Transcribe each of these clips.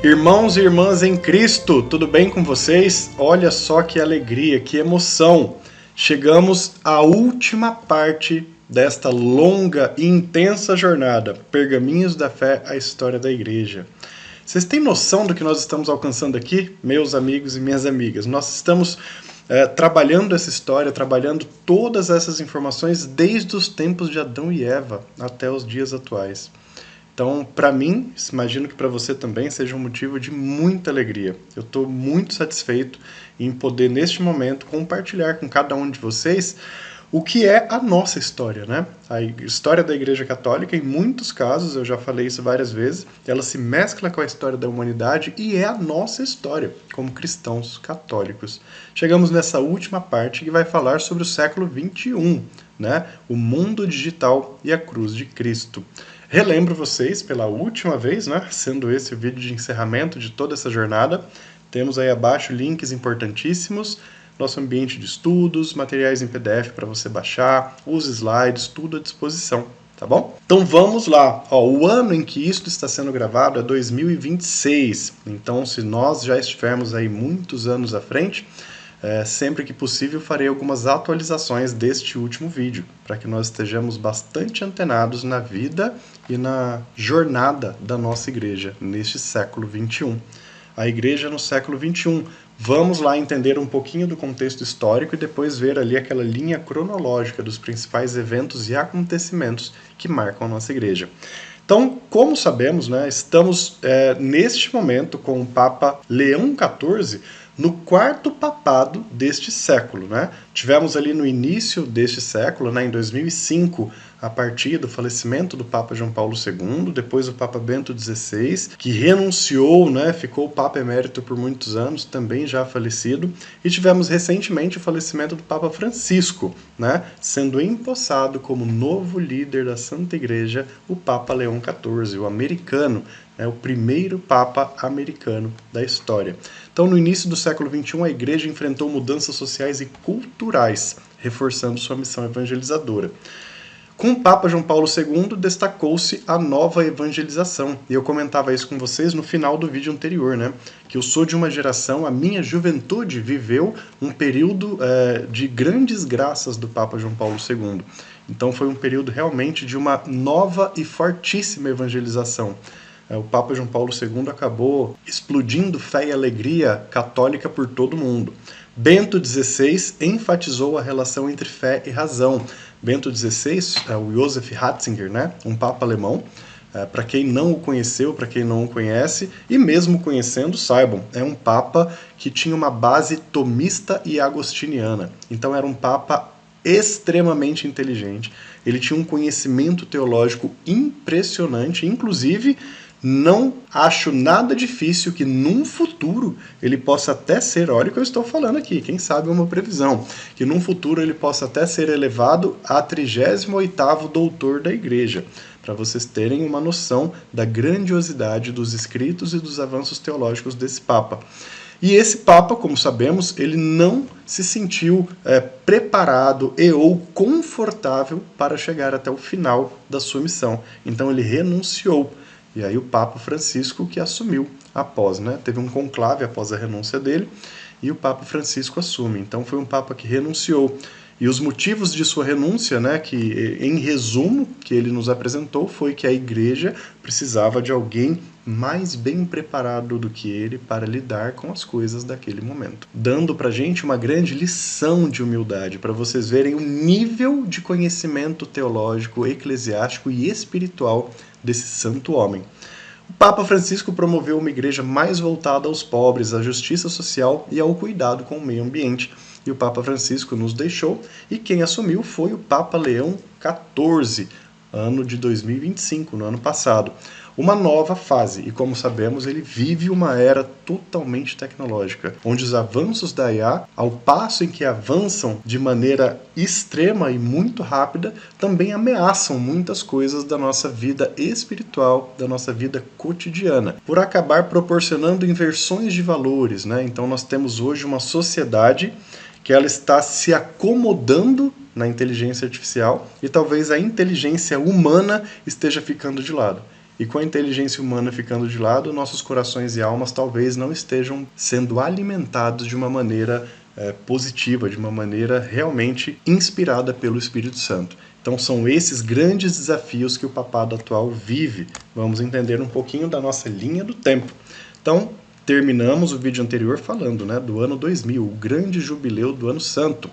Irmãos e irmãs em Cristo, tudo bem com vocês? Olha só que alegria, que emoção! Chegamos à última parte desta longa e intensa jornada, Pergaminhos da Fé, a História da Igreja. Vocês têm noção do que nós estamos alcançando aqui, meus amigos e minhas amigas? Nós estamos trabalhando essa história, trabalhando todas essas informações desde os tempos de Adão e Eva até os dias atuais. Então, para mim, imagino que para você também seja um motivo de muita alegria. Eu estou muito satisfeito em poder, neste momento, compartilhar com cada um de vocês o que é a nossa história, né? A história da Igreja Católica, em muitos casos, eu já falei isso várias vezes, ela se mescla com a história da humanidade e é a nossa história, como cristãos católicos. Chegamos nessa última parte que vai falar sobre o século XXI, né? O mundo digital e a cruz de Cristo. Relembro vocês pela última vez, né, sendo esse o vídeo de encerramento de toda essa jornada. Temos aí abaixo links importantíssimos, nosso ambiente de estudos, materiais em PDF para você baixar, os slides, tudo à disposição, tá bom? Então vamos lá. O ano em que isso está sendo gravado é 2026, então se nós já estivermos aí muitos anos à frente, sempre que possível farei algumas atualizações deste último vídeo, para que nós estejamos bastante antenados na vida e na jornada da nossa igreja neste século XXI. A igreja no século XXI. Vamos lá entender um pouquinho do contexto histórico e depois ver ali aquela linha cronológica dos principais eventos e acontecimentos que marcam a nossa igreja. Então, como sabemos, né, estamos neste momento com o Papa Leão XIV, no quarto papado deste século, né? Tivemos ali no início deste século, né, em 2005, a partir do falecimento do Papa João Paulo II, depois o Papa Bento XVI, que renunciou, né, ficou Papa Emérito por muitos anos, também já falecido, e tivemos recentemente o falecimento do Papa Francisco, né, sendo empossado como novo líder da Santa Igreja, o Papa Leão XIV, o americano, o primeiro Papa americano da história. Então, no início do século XXI, a Igreja enfrentou mudanças sociais e culturais, reforçando sua missão evangelizadora. Com o Papa João Paulo II, destacou-se a nova evangelização. E eu comentava isso com vocês no final do vídeo anterior, né? Que eu sou de uma geração, a minha juventude viveu um período de grandes graças do Papa João Paulo II. Então, foi um período realmente de uma nova e fortíssima evangelização. O Papa João Paulo II acabou explodindo fé e alegria católica por todo o mundo. Bento XVI enfatizou a relação entre fé e razão. Bento XVI, o Joseph Ratzinger, né, um papa alemão, para quem não o conheceu, para quem não o conhece, e mesmo conhecendo, saibam, é um papa que tinha uma base tomista e agostiniana. Então era um papa extremamente inteligente, ele tinha um conhecimento teológico impressionante, inclusive não acho nada difícil que num futuro ele possa até ser, olha o que eu estou falando aqui, quem sabe uma previsão, que num futuro ele possa até ser elevado a 38º doutor da igreja, para vocês terem uma noção da grandiosidade dos escritos e dos avanços teológicos desse Papa. E esse Papa, como sabemos, ele não se sentiu preparado e ou confortável para chegar até o final da sua missão, então ele renunciou. E aí o Papa Francisco que assumiu após, né? Teve um conclave após a renúncia dele e o Papa Francisco assume. Então foi um Papa que renunciou. E os motivos de sua renúncia, né, que em resumo que ele nos apresentou, foi que a igreja precisava de alguém mais bem preparado do que ele para lidar com as coisas daquele momento. Dando pra gente uma grande lição de humildade, para vocês verem o nível de conhecimento teológico, eclesiástico e espiritual desse santo homem. O Papa Francisco promoveu uma igreja mais voltada aos pobres, à justiça social e ao cuidado com o meio ambiente. E o Papa Francisco nos deixou, e quem assumiu foi o Papa Leão XIV, ano de 2025, no ano passado. Uma nova fase, e como sabemos, ele vive uma era totalmente tecnológica, onde os avanços da IA, ao passo em que avançam de maneira extrema e muito rápida, também ameaçam muitas coisas da nossa vida espiritual, da nossa vida cotidiana, por acabar proporcionando inversões de valores, né? Então nós temos hoje uma sociedade que ela está se acomodando na inteligência artificial e talvez a inteligência humana esteja ficando de lado. E com a inteligência humana ficando de lado, nossos corações e almas talvez não estejam sendo alimentados de uma maneira positiva, de uma maneira realmente inspirada pelo Espírito Santo. Então são esses grandes desafios que o papado atual vive. Vamos entender um pouquinho da nossa linha do tempo. Então, terminamos o vídeo anterior falando, do ano 2000, o grande jubileu do ano santo.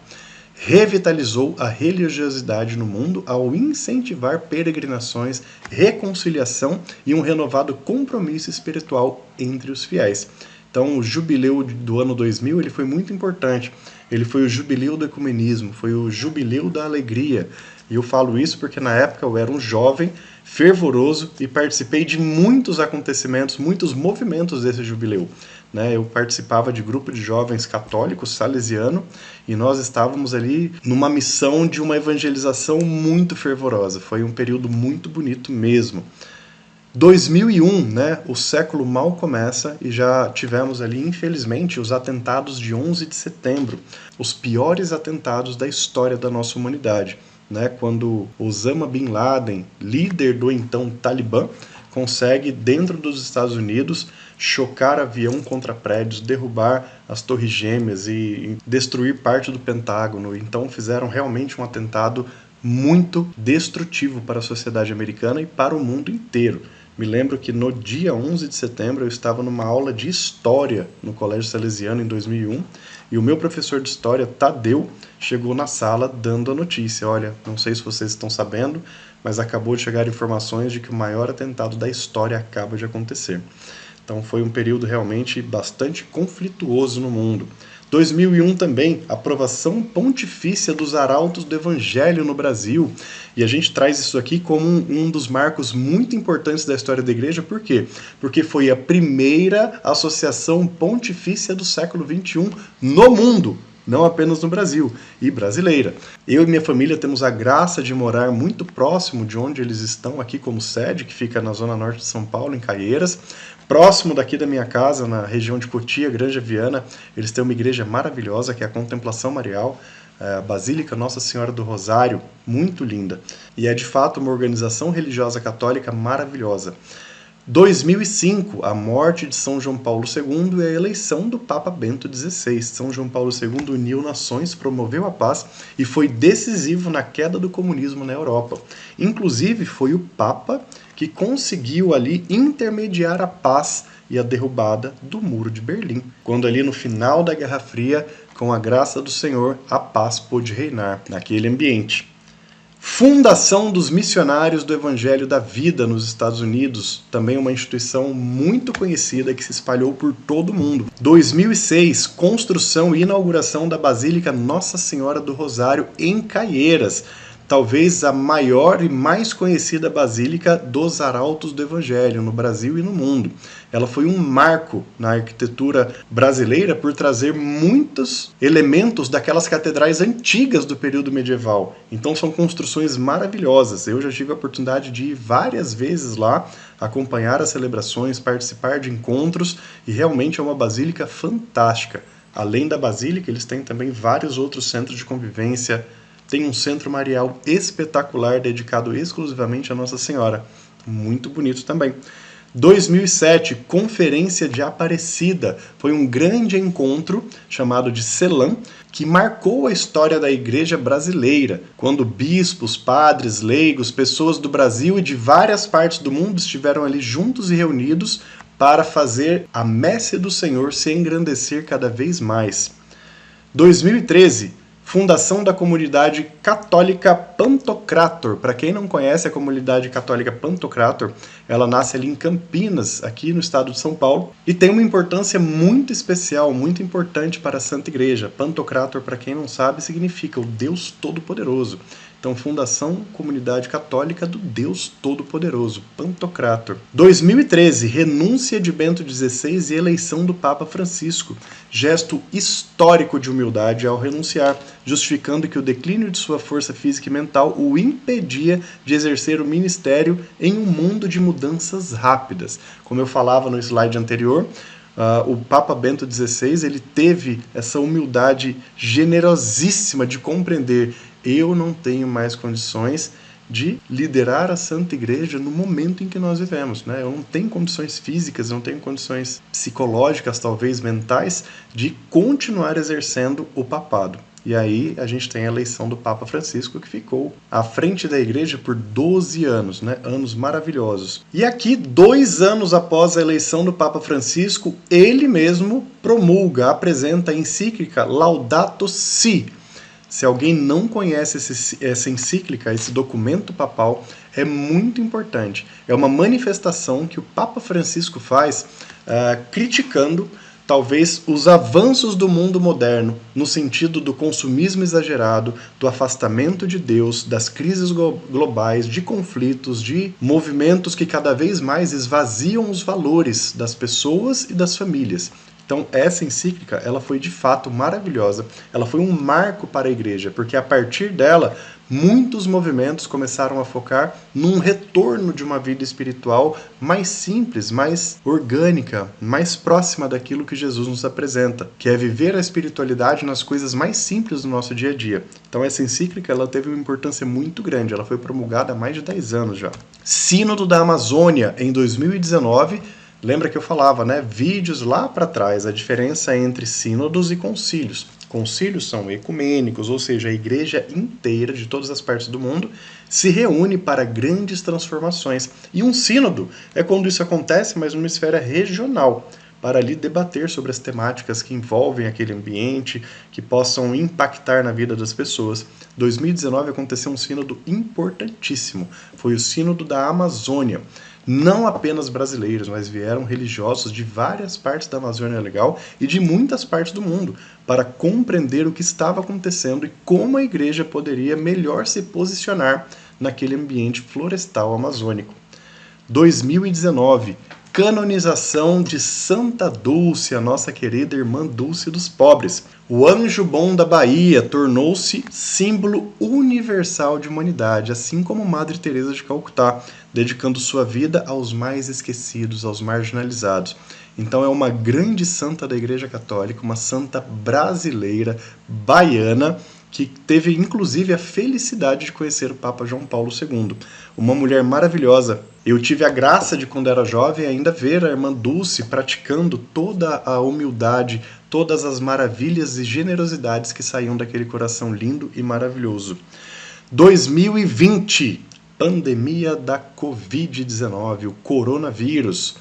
Revitalizou a religiosidade no mundo ao incentivar peregrinações, reconciliação e um renovado compromisso espiritual entre os fiéis. Então, o jubileu do ano 2000 ele foi muito importante. Ele foi o jubileu do ecumenismo, foi o jubileu da alegria. E eu falo isso porque na época eu era um jovem fervoroso e participei de muitos acontecimentos, muitos movimentos desse jubileu. Eu participava de grupo de jovens católicos, salesiano, e nós estávamos ali numa missão de uma evangelização muito fervorosa. Foi um período muito bonito mesmo. 2001, o século mal começa e já tivemos ali, infelizmente, os atentados de 11 de setembro, os piores atentados da história da nossa humanidade, quando Osama Bin Laden, líder do então Talibã, consegue, dentro dos Estados Unidos, chocar avião contra prédios, derrubar as Torres Gêmeas e destruir parte do Pentágono. Então fizeram realmente um atentado muito destrutivo para a sociedade americana e para o mundo inteiro. Me lembro que no dia 11 de setembro eu estava numa aula de História no Colégio Salesiano em 2001 e o meu professor de História, Tadeu, chegou na sala dando a notícia. Olha, não sei se vocês estão sabendo, mas acabou de chegar informações de que o maior atentado da história acaba de acontecer. Então foi um período realmente bastante conflituoso no mundo. 2001 também, aprovação pontifícia dos arautos do Evangelho no Brasil. E a gente traz isso aqui como um dos marcos muito importantes da história da igreja. Por quê? Porque foi a primeira associação pontifícia do século XXI no mundo, não apenas no Brasil, e brasileira. Eu e minha família temos a graça de morar muito próximo de onde eles estão aqui como sede, que fica na zona norte de São Paulo, em Caieiras. Próximo daqui da minha casa, na região de Cotia, Granja Viana, eles têm uma igreja maravilhosa, que é a Contemplação Marial, a Basílica Nossa Senhora do Rosário, muito linda. E é de fato uma organização religiosa católica maravilhosa. 2005, a morte de São João Paulo II e a eleição do Papa Bento XVI. São João Paulo II uniu nações, promoveu a paz e foi decisivo na queda do comunismo na Europa. Inclusive, foi o Papa que conseguiu ali intermediar a paz e a derrubada do Muro de Berlim. Quando ali no final da Guerra Fria, com a graça do Senhor, a paz pôde reinar naquele ambiente. Fundação dos Missionários do Evangelho da Vida nos Estados Unidos, também uma instituição muito conhecida que se espalhou por todo o mundo. 2006, construção e inauguração da Basílica Nossa Senhora do Rosário em Caieiras, talvez a maior e mais conhecida basílica dos arautos do Evangelho no Brasil e no mundo. Ela foi um marco na arquitetura brasileira por trazer muitos elementos daquelas catedrais antigas do período medieval. Então são construções maravilhosas. Eu já tive a oportunidade de ir várias vezes lá, acompanhar as celebrações, participar de encontros, e realmente é uma basílica fantástica. Além da basílica, eles têm também vários outros centros de convivência. Tem um centro marial espetacular dedicado exclusivamente a Nossa Senhora. Muito bonito também. 2007, Conferência de Aparecida. Foi um grande encontro chamado de CELAM, que marcou a história da igreja brasileira, quando bispos, padres, leigos, pessoas do Brasil e de várias partes do mundo estiveram ali juntos e reunidos para fazer a messe do Senhor se engrandecer cada vez mais. 2013, fundação da comunidade católica Pantocrator. Para quem não conhece a comunidade católica Pantocrator, ela nasce ali em Campinas, aqui no estado de São Paulo, e tem uma importância muito especial, muito importante para a Santa Igreja. Pantocrator, para quem não sabe, significa o Deus Todo-Poderoso. Então, Fundação Comunidade Católica do Deus Todo-Poderoso, Pantocrator. 2013, renúncia de Bento XVI e eleição do Papa Francisco. Gesto histórico de humildade ao renunciar, justificando que o declínio de sua força física e mental o impedia de exercer o ministério em um mundo de mudanças rápidas. Como eu falava no slide anterior, o Papa Bento XVI ele teve essa humildade generosíssima de compreender: eu não tenho mais condições de liderar a Santa Igreja no momento em que nós vivemos, né? Eu não tenho condições físicas, eu não tenho condições psicológicas, talvez mentais, de continuar exercendo o papado. E aí a gente tem a eleição do Papa Francisco, que ficou à frente da igreja por 12 anos, né? Anos maravilhosos. E aqui, 2 anos após a eleição do Papa Francisco, ele mesmo promulga, apresenta a encíclica Laudato Si. Se alguém não conhece essa encíclica, esse documento papal, é muito importante. É uma manifestação que o Papa Francisco faz criticando talvez os avanços do mundo moderno, no sentido do consumismo exagerado, do afastamento de Deus, das crises globais, de conflitos, de movimentos que cada vez mais esvaziam os valores das pessoas e das famílias. Então, essa encíclica, ela foi de fato maravilhosa. Ela foi um marco para a igreja, porque a partir dela, muitos movimentos começaram a focar num retorno de uma vida espiritual mais simples, mais orgânica, mais próxima daquilo que Jesus nos apresenta, que é viver a espiritualidade nas coisas mais simples do nosso dia a dia. Então, essa encíclica, ela teve uma importância muito grande. Ela foi promulgada há mais de 10 anos já. Sínodo da Amazônia, em 2019, lembra que eu falava, né? Vídeos lá para trás, a diferença entre sínodos e concílios. Concílios são ecumênicos, ou seja, a igreja inteira de todas as partes do mundo se reúne para grandes transformações. E um sínodo é quando isso acontece, mas numa esfera regional, para ali debater sobre as temáticas que envolvem aquele ambiente, que possam impactar na vida das pessoas. 2019 aconteceu um sínodo importantíssimo, foi o Sínodo da Amazônia. Não apenas brasileiros, mas vieram religiosos de várias partes da Amazônia Legal e de muitas partes do mundo para compreender o que estava acontecendo e como a igreja poderia melhor se posicionar naquele ambiente florestal amazônico. 2019, canonização de Santa Dulce, a nossa querida irmã Dulce dos pobres. O anjo bom da Bahia tornou-se símbolo universal de humanidade, assim como Madre Teresa de Calcutá, dedicando sua vida aos mais esquecidos, aos marginalizados. Então é uma grande santa da Igreja Católica, uma santa brasileira, baiana, que teve inclusive a felicidade de conhecer o Papa João Paulo II. Uma mulher maravilhosa. Eu tive a graça de, quando era jovem, ainda ver a irmã Dulce praticando toda a humildade, todas as maravilhas e generosidades que saíam daquele coração lindo e maravilhoso. 2020, pandemia da Covid-19, o coronavírus.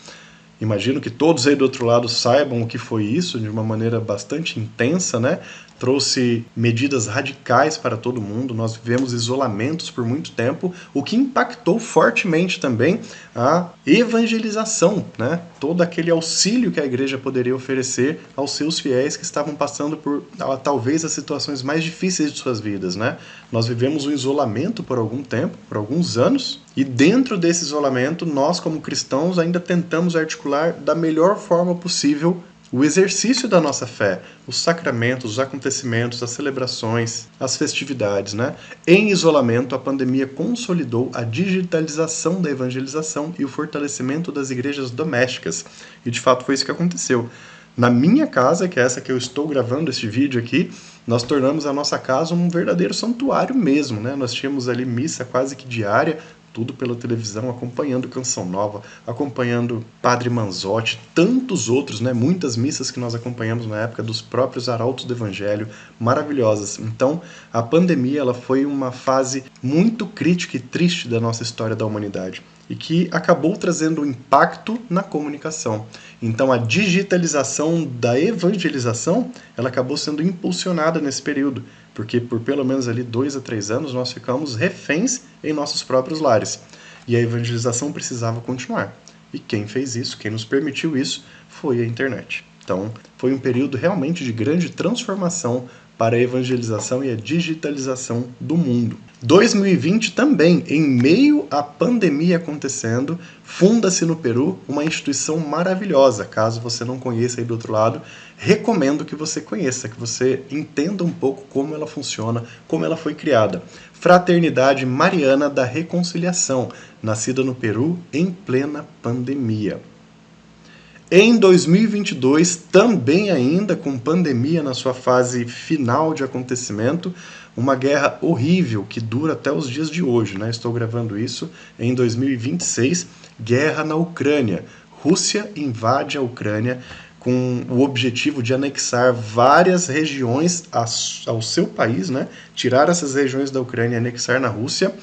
Imagino que todos aí do outro lado saibam o que foi isso, de uma maneira bastante intensa, né? Trouxe medidas radicais para todo mundo, nós vivemos isolamentos por muito tempo, o que impactou fortemente também a evangelização, né? Todo aquele auxílio que a igreja poderia oferecer aos seus fiéis que estavam passando por talvez as situações mais difíceis de suas vidas, né? Nós vivemos um isolamento por algum tempo, por alguns anos, e dentro desse isolamento, nós como cristãos ainda tentamos articular da melhor forma possível o exercício da nossa fé, os sacramentos, os acontecimentos, as celebrações, as festividades, né? Em isolamento, a pandemia consolidou a digitalização da evangelização e o fortalecimento das igrejas domésticas. E de fato foi isso que aconteceu. Na minha casa, que é essa que eu estou gravando este vídeo aqui, nós tornamos a nossa casa um verdadeiro santuário mesmo, né? Nós tínhamos ali missa quase que diária, tudo pela televisão, acompanhando Canção Nova, acompanhando Padre Manzotti, tantos outros, né? Muitas missas que nós acompanhamos na época dos próprios arautos do Evangelho, maravilhosas. Então, a pandemia ela foi uma fase muito crítica e triste da nossa história da humanidade e que acabou trazendo um impacto na comunicação. Então, a digitalização da evangelização ela acabou sendo impulsionada nesse período, porque por pelo menos ali 2 a 3 anos nós ficamos reféns em nossos próprios lares. E a evangelização precisava continuar. E quem fez isso, quem nos permitiu isso, foi a internet. Então, foi um período realmente de grande transformação para a evangelização e a digitalização do mundo. 2020 também, em meio à pandemia acontecendo, funda-se no Peru uma instituição maravilhosa. Caso você não conheça aí do outro lado, recomendo que você conheça, que você entenda um pouco como ela funciona, como ela foi criada. Fraternidade Mariana da Reconciliação, nascida no Peru em plena pandemia. Em 2022, também ainda com pandemia na sua fase final de acontecimento, uma guerra horrível que dura até os dias de hoje, né? Estou gravando isso em 2026, guerra na Ucrânia. Rússia invade a Ucrânia com o objetivo de anexar várias regiões ao seu país, né? Tirar essas regiões da Ucrânia e anexar na Rússia.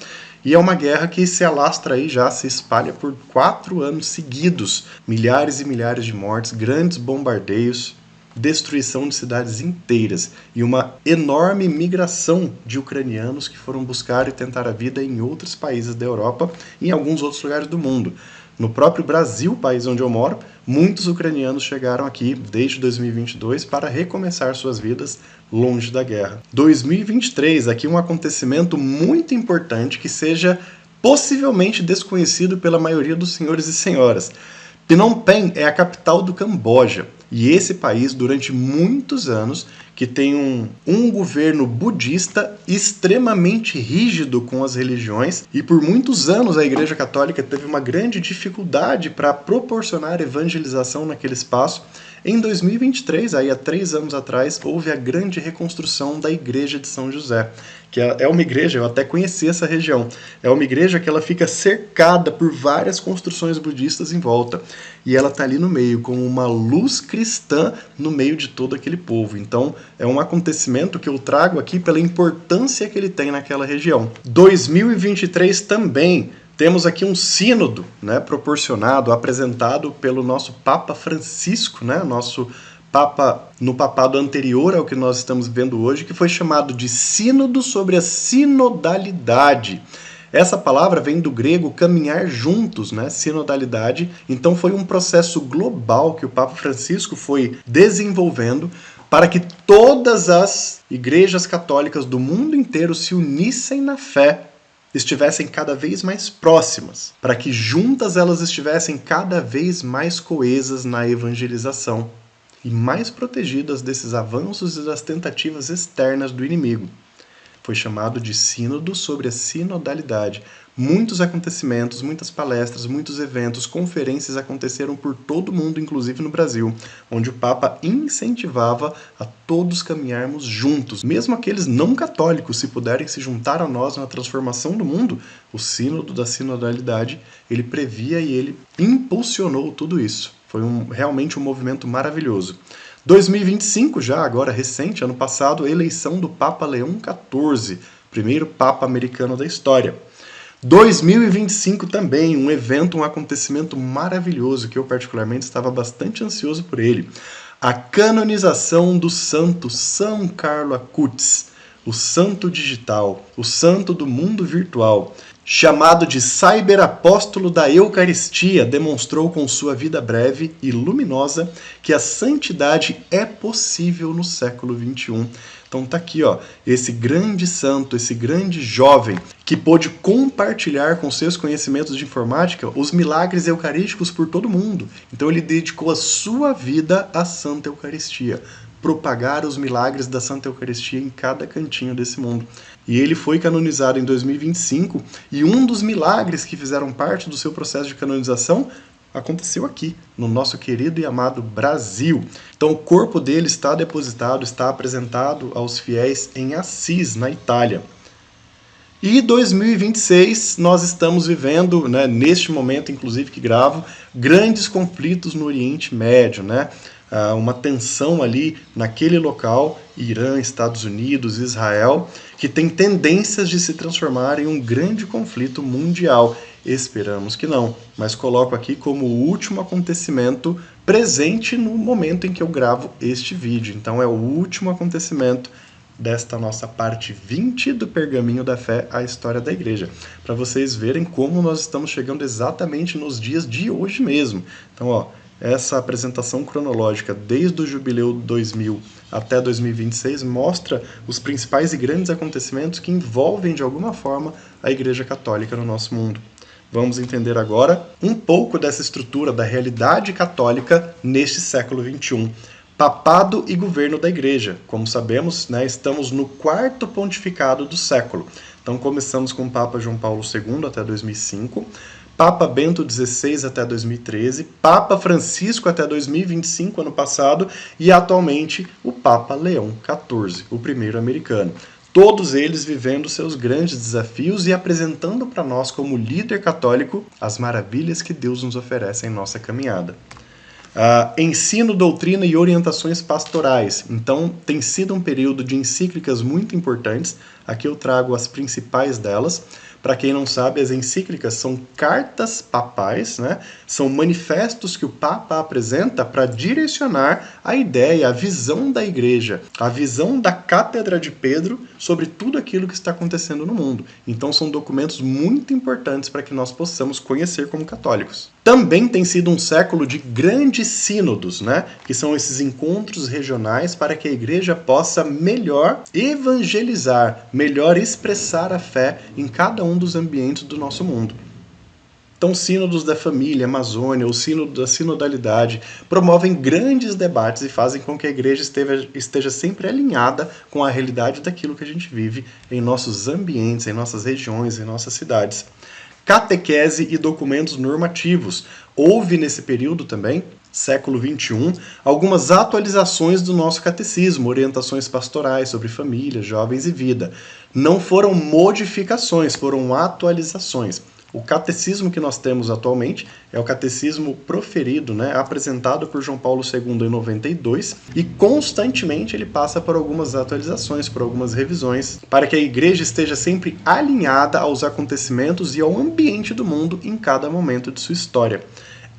E é uma guerra que se alastra aí já, se espalha por 4 anos seguidos. Milhares e milhares de mortes, grandes bombardeios, destruição de cidades inteiras e uma enorme migração de ucranianos que foram buscar e tentar a vida em outros países da Europa e em alguns outros lugares do mundo. No próprio Brasil, país onde eu moro, muitos ucranianos chegaram aqui desde 2022 para recomeçar suas vidas longe da guerra. 2023, aqui um acontecimento muito importante que seja possivelmente desconhecido pela maioria dos senhores e senhoras. Phnom Penh é a capital do Camboja, e esse país, durante muitos anos, que tem um governo budista extremamente rígido com as religiões, e por muitos anos a Igreja Católica teve uma grande dificuldade para proporcionar evangelização naquele espaço. Em 2023, aí há 3 anos atrás, houve a grande reconstrução da Igreja de São José, que é uma igreja, eu até conheci essa região, é uma igreja que ela fica cercada por várias construções budistas em volta, e ela está ali no meio, como uma luz cristã no meio de todo aquele povo. Então, é um acontecimento que eu trago aqui pela importância que ele tem naquela região. 2023 também, temos aqui um sínodo, né, proporcionado, apresentado pelo nosso Papa Francisco, né, nosso Papa no papado anterior ao que nós estamos vendo hoje, que foi chamado de Sínodo sobre a Sinodalidade. Essa palavra vem do grego caminhar juntos, né, sinodalidade. Então foi um processo global que o Papa Francisco foi desenvolvendo para que todas as igrejas católicas do mundo inteiro se unissem na fé, estivessem cada vez mais próximas, para que juntas elas estivessem cada vez mais coesas na evangelização e mais protegidas desses avanços e das tentativas externas do inimigo. Foi chamado de Sínodo sobre a Sinodalidade. Muitos acontecimentos, muitas palestras, muitos eventos, conferências aconteceram por todo o mundo, inclusive no Brasil, onde o Papa incentivava a todos caminharmos juntos. Mesmo aqueles não católicos, se puderem se juntar a nós na transformação do mundo, o Sínodo da Sinodalidade, ele previa e ele impulsionou tudo isso. Foi realmente um movimento maravilhoso. 2025, já agora recente, ano passado, a eleição do Papa Leão XIV, primeiro Papa americano da história. 2025 também, um evento, um acontecimento maravilhoso, que eu particularmente estava bastante ansioso por ele. A canonização do santo São Carlo Acutis, o santo digital, o santo do mundo virtual. Chamado de cyberapóstolo da Eucaristia, demonstrou com sua vida breve e luminosa que a santidade é possível no século XXI. Então tá aqui, ó, esse grande santo, esse grande jovem que pôde compartilhar com seus conhecimentos de informática os milagres eucarísticos por todo mundo. Então ele dedicou a sua vida à Santa Eucaristia, propagar os milagres da Santa Eucaristia em cada cantinho desse mundo. E ele foi canonizado em 2025, e um dos milagres que fizeram parte do seu processo de canonização aconteceu aqui, no nosso querido e amado Brasil. Então o corpo dele está depositado, está apresentado aos fiéis em Assis, na Itália. E 2026 nós estamos vivendo, né, neste momento inclusive que gravo, grandes conflitos no Oriente Médio, né? Uma tensão ali naquele local, Irã, Estados Unidos, Israel, que tem tendências de se transformar em um grande conflito mundial. Esperamos que não, mas coloco aqui como o último acontecimento presente no momento em que eu gravo este vídeo. Então é o último acontecimento desta nossa parte 20 do Pergaminho da Fé, a história da igreja, para vocês verem como nós estamos chegando exatamente nos dias de hoje mesmo. Então, ó, essa apresentação cronológica desde o Jubileu 2000 até 2026 mostra os principais e grandes acontecimentos que envolvem de alguma forma a Igreja Católica no nosso mundo. Vamos entender agora um pouco dessa estrutura da realidade católica neste século XXI. Papado e governo da Igreja. Como sabemos, né, estamos no 4º pontificado do século. Então começamos com o Papa João Paulo II até 2005, Papa Bento XVI até 2013, Papa Francisco até 2025, ano passado, e atualmente o Papa Leão XIV, o primeiro americano. todos eles vivendo seus grandes desafios e apresentando para nós, como líder católico, as maravilhas que Deus nos oferece em nossa caminhada. Ensino, doutrina e orientações pastorais. Então, tem sido um período de encíclicas muito importantes. Aqui eu trago as principais delas. Para quem não sabe, as encíclicas são cartas papais, né? São manifestos que o Papa apresenta para direcionar a ideia, a visão da Igreja, a visão da Cátedra de Pedro sobre tudo aquilo que está acontecendo no mundo. Então são documentos muito importantes para que nós possamos conhecer como católicos. Também tem sido um século de grandes sínodos, né? Que são esses encontros regionais para que a Igreja possa melhor evangelizar, melhor expressar a fé em cada um dos ambientes do nosso mundo. Então, sínodos da família, Amazônia, o sínodo da sinodalidade, promovem grandes debates e fazem com que a Igreja esteja sempre alinhada com a realidade daquilo que a gente vive em nossos ambientes, em nossas regiões, em nossas cidades. Catequese e documentos normativos. Houve nesse período também, século XXI, algumas atualizações do nosso catecismo, orientações pastorais sobre família, jovens e vida. Não foram modificações, foram atualizações. O catecismo que nós temos atualmente é o catecismo proferido, né, apresentado por João Paulo II em 92, e constantemente ele passa por algumas atualizações, por algumas revisões, para que a Igreja esteja sempre alinhada aos acontecimentos e ao ambiente do mundo em cada momento de sua história.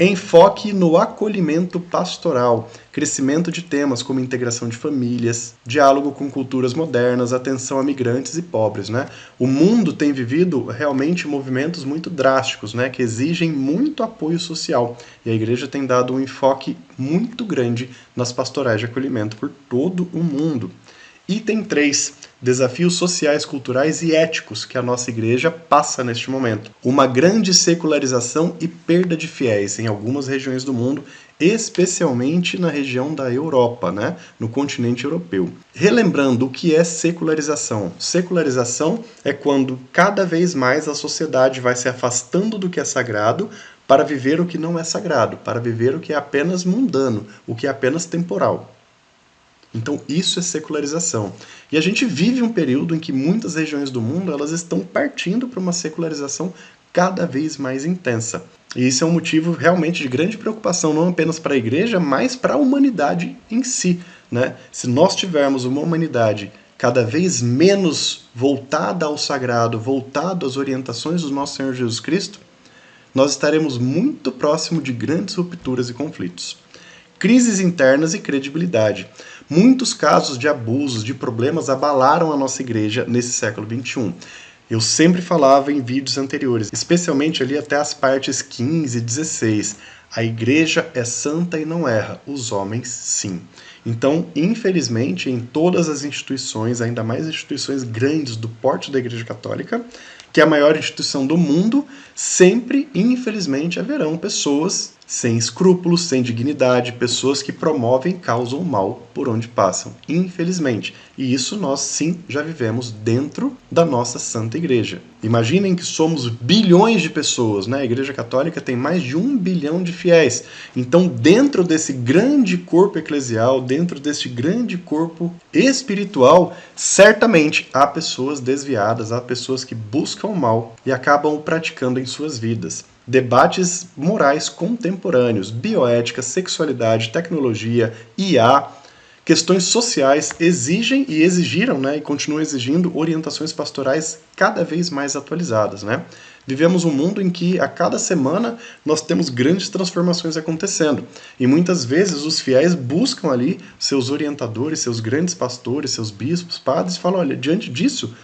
Enfoque no acolhimento pastoral, crescimento de temas como integração de famílias, diálogo com culturas modernas, atenção a migrantes e pobres, né? O mundo tem vivido realmente movimentos muito drásticos, né, que exigem muito apoio social, e a Igreja tem dado um enfoque muito grande nas pastorais de acolhimento por todo o mundo. Item 3. Desafios sociais, culturais e éticos que a nossa Igreja passa neste momento. Uma grande secularização e perda de fiéis em algumas regiões do mundo, especialmente na região da Europa, né? No continente europeu. Relembrando o que é secularização. Secularização é quando cada vez mais a sociedade vai se afastando do que é sagrado para viver o que não é sagrado, para viver o que é apenas mundano, o que é apenas temporal. Então isso é secularização. E a gente vive um período em que muitas regiões do mundo elas estão partindo para uma secularização cada vez mais intensa. E isso é um motivo realmente de grande preocupação, não apenas para a Igreja, mas para a humanidade em si, né? Se nós tivermos uma humanidade cada vez menos voltada ao sagrado, voltada às orientações do nosso Senhor Jesus Cristo, nós estaremos muito próximo de grandes rupturas e conflitos. Crises internas e credibilidade. Muitos casos de abusos, de problemas abalaram a nossa Igreja nesse século XXI. Eu sempre falava em vídeos anteriores, especialmente ali até as partes 15 e 16. A Igreja é santa e não erra, os homens sim. Então, infelizmente, em todas as instituições, ainda mais instituições grandes do porte da Igreja Católica, que é a maior instituição do mundo, sempre, infelizmente, haverão pessoas sem escrúpulos, sem dignidade, pessoas que promovem e causam mal por onde passam, infelizmente. E isso nós, sim, já vivemos dentro da nossa Santa Igreja. Imaginem que somos bilhões de pessoas, né? A Igreja Católica tem mais de 1 bilhão de fiéis. Então, dentro desse grande corpo eclesial, dentro desse grande corpo espiritual, certamente há pessoas desviadas, há pessoas que buscam o mal e acabam o praticando em suas vidas. Debates morais contemporâneos, bioética, sexualidade, tecnologia, IA, questões sociais exigem e exigiram, né, e continuam exigindo orientações pastorais cada vez mais atualizadas, né? Vivemos um mundo em que a cada semana nós temos grandes transformações acontecendo. E muitas vezes os fiéis buscam ali seus orientadores, seus grandes pastores, seus bispos, padres, e falam, olha, diante disso,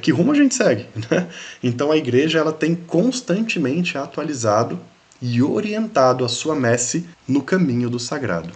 que rumo a gente segue, né? Então a Igreja ela tem constantemente atualizado e orientado a sua messe no caminho do sagrado.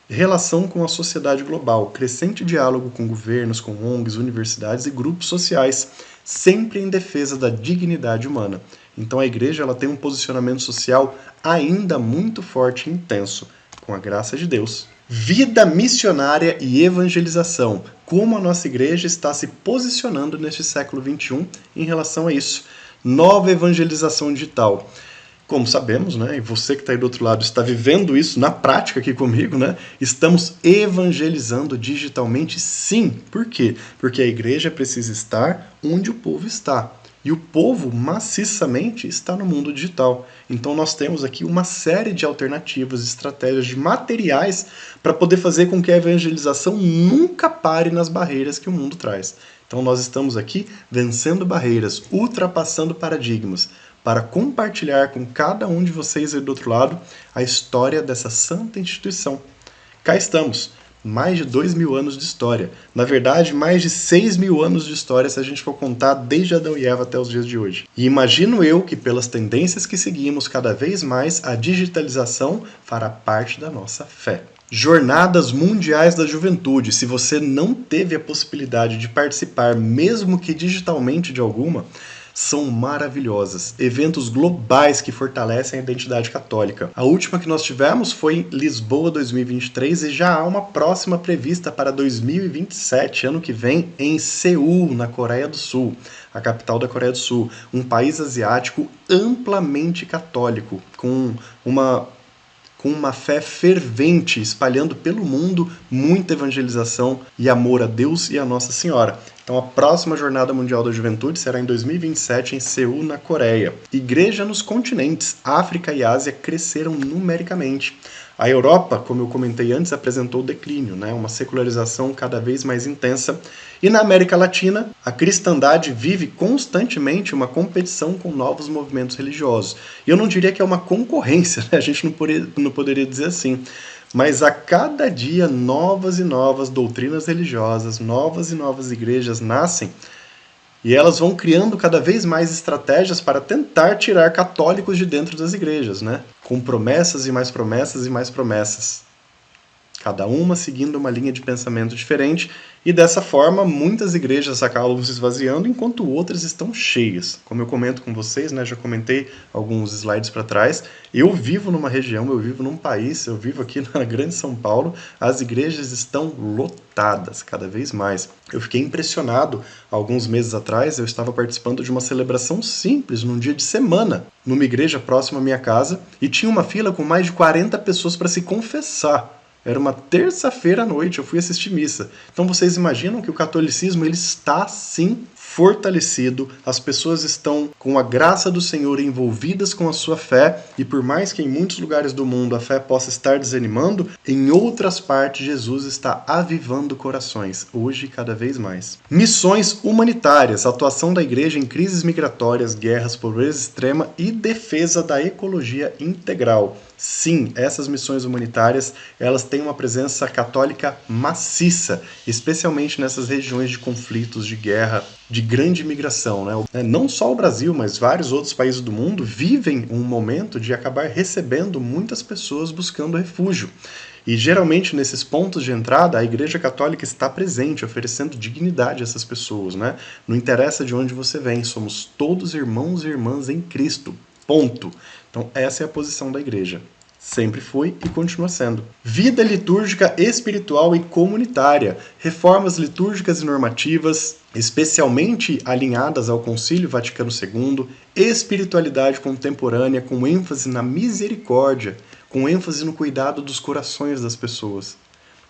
Relação com a sociedade global, crescente diálogo com governos, com ONGs, universidades e grupos sociais, sempre em defesa da dignidade humana. Então a Igreja ela tem um posicionamento social ainda muito forte e intenso, com a graça de Deus. Vida missionária e evangelização. Como a nossa Igreja está se posicionando neste século XXI em relação a isso. Nova evangelização digital. Como sabemos, né, e você que está aí do outro lado está vivendo isso na prática aqui comigo, né, estamos evangelizando digitalmente, sim. Por quê? Porque a igreja precisa estar onde o povo está. E o povo maciçamente está no mundo digital. Então nós temos aqui uma série de alternativas, estratégias, de materiais para poder fazer com que a evangelização nunca pare nas barreiras que o mundo traz. Então nós estamos aqui vencendo barreiras, ultrapassando paradigmas, para compartilhar com cada um de vocês aí do outro lado a história dessa santa instituição. Cá estamos, mais de 2.000 anos de história. Na verdade, mais de 6.000 anos de história se a gente for contar desde Adão e Eva até os dias de hoje. E imagino eu que pelas tendências que seguimos, cada vez mais a digitalização fará parte da nossa fé. Jornadas Mundiais da Juventude. Se você não teve a possibilidade de participar, mesmo que digitalmente de alguma, são maravilhosas. Eventos globais que fortalecem a identidade católica. A última que nós tivemos foi em Lisboa 2023 e já há uma próxima prevista para 2027, ano que vem, em Seul, na Coreia do Sul, a capital da Coreia do Sul, um país asiático amplamente católico, com uma fé fervente, espalhando pelo mundo muita evangelização e amor a Deus e a Nossa Senhora. Então a próxima Jornada Mundial da Juventude será em 2027 em Seul, na Coreia. Igreja nos continentes África e Ásia cresceram numericamente. A Europa, como eu comentei antes, apresentou declínio, né? Uma secularização cada vez mais intensa. E na América Latina, a cristandade vive constantemente uma competição com novos movimentos religiosos. E eu não diria que é uma concorrência, né? A gente não poderia dizer assim. Mas a cada dia novas e novas doutrinas religiosas, novas e novas igrejas nascem e elas vão criando cada vez mais estratégias para tentar tirar católicos de dentro das igrejas, né? Com promessas e mais promessas e mais promessas. Cada uma seguindo uma linha de pensamento diferente, e dessa forma muitas igrejas acabam se esvaziando enquanto outras estão cheias. Como eu comento com vocês, né, já comentei alguns slides para trás, eu vivo numa região, eu vivo num país, eu vivo aqui na grande São Paulo, as igrejas estão lotadas cada vez mais. Eu fiquei impressionado, alguns meses atrás eu estava participando de uma celebração simples, num dia de semana, numa igreja próxima à minha casa, e tinha uma fila com mais de 40 pessoas para se confessar. Era uma terça-feira à noite, eu fui assistir missa. Então vocês imaginam que o catolicismo ele está, sim, fortalecido, as pessoas estão com a graça do Senhor envolvidas com a sua fé, e por mais que em muitos lugares do mundo a fé possa estar desanimando, em outras partes Jesus está avivando corações, hoje cada vez mais. Missões humanitárias, atuação da igreja em crises migratórias, guerras, pobreza extrema e defesa da ecologia integral. Sim, essas missões humanitárias, elas têm uma presença católica maciça, especialmente nessas regiões de conflitos, de guerra, de grande migração, né? Não só o Brasil, mas vários outros países do mundo vivem um momento de acabar recebendo muitas pessoas buscando refúgio. E geralmente nesses pontos de entrada a Igreja Católica está presente, oferecendo dignidade a essas pessoas, né? Não interessa de onde você vem, somos todos irmãos e irmãs em Cristo. Ponto. Então essa é a posição da igreja. Sempre foi e continua sendo. Vida litúrgica, espiritual e comunitária. Reformas litúrgicas e normativas, especialmente alinhadas ao Concílio Vaticano II. Espiritualidade contemporânea com ênfase na misericórdia, com ênfase no cuidado dos corações das pessoas.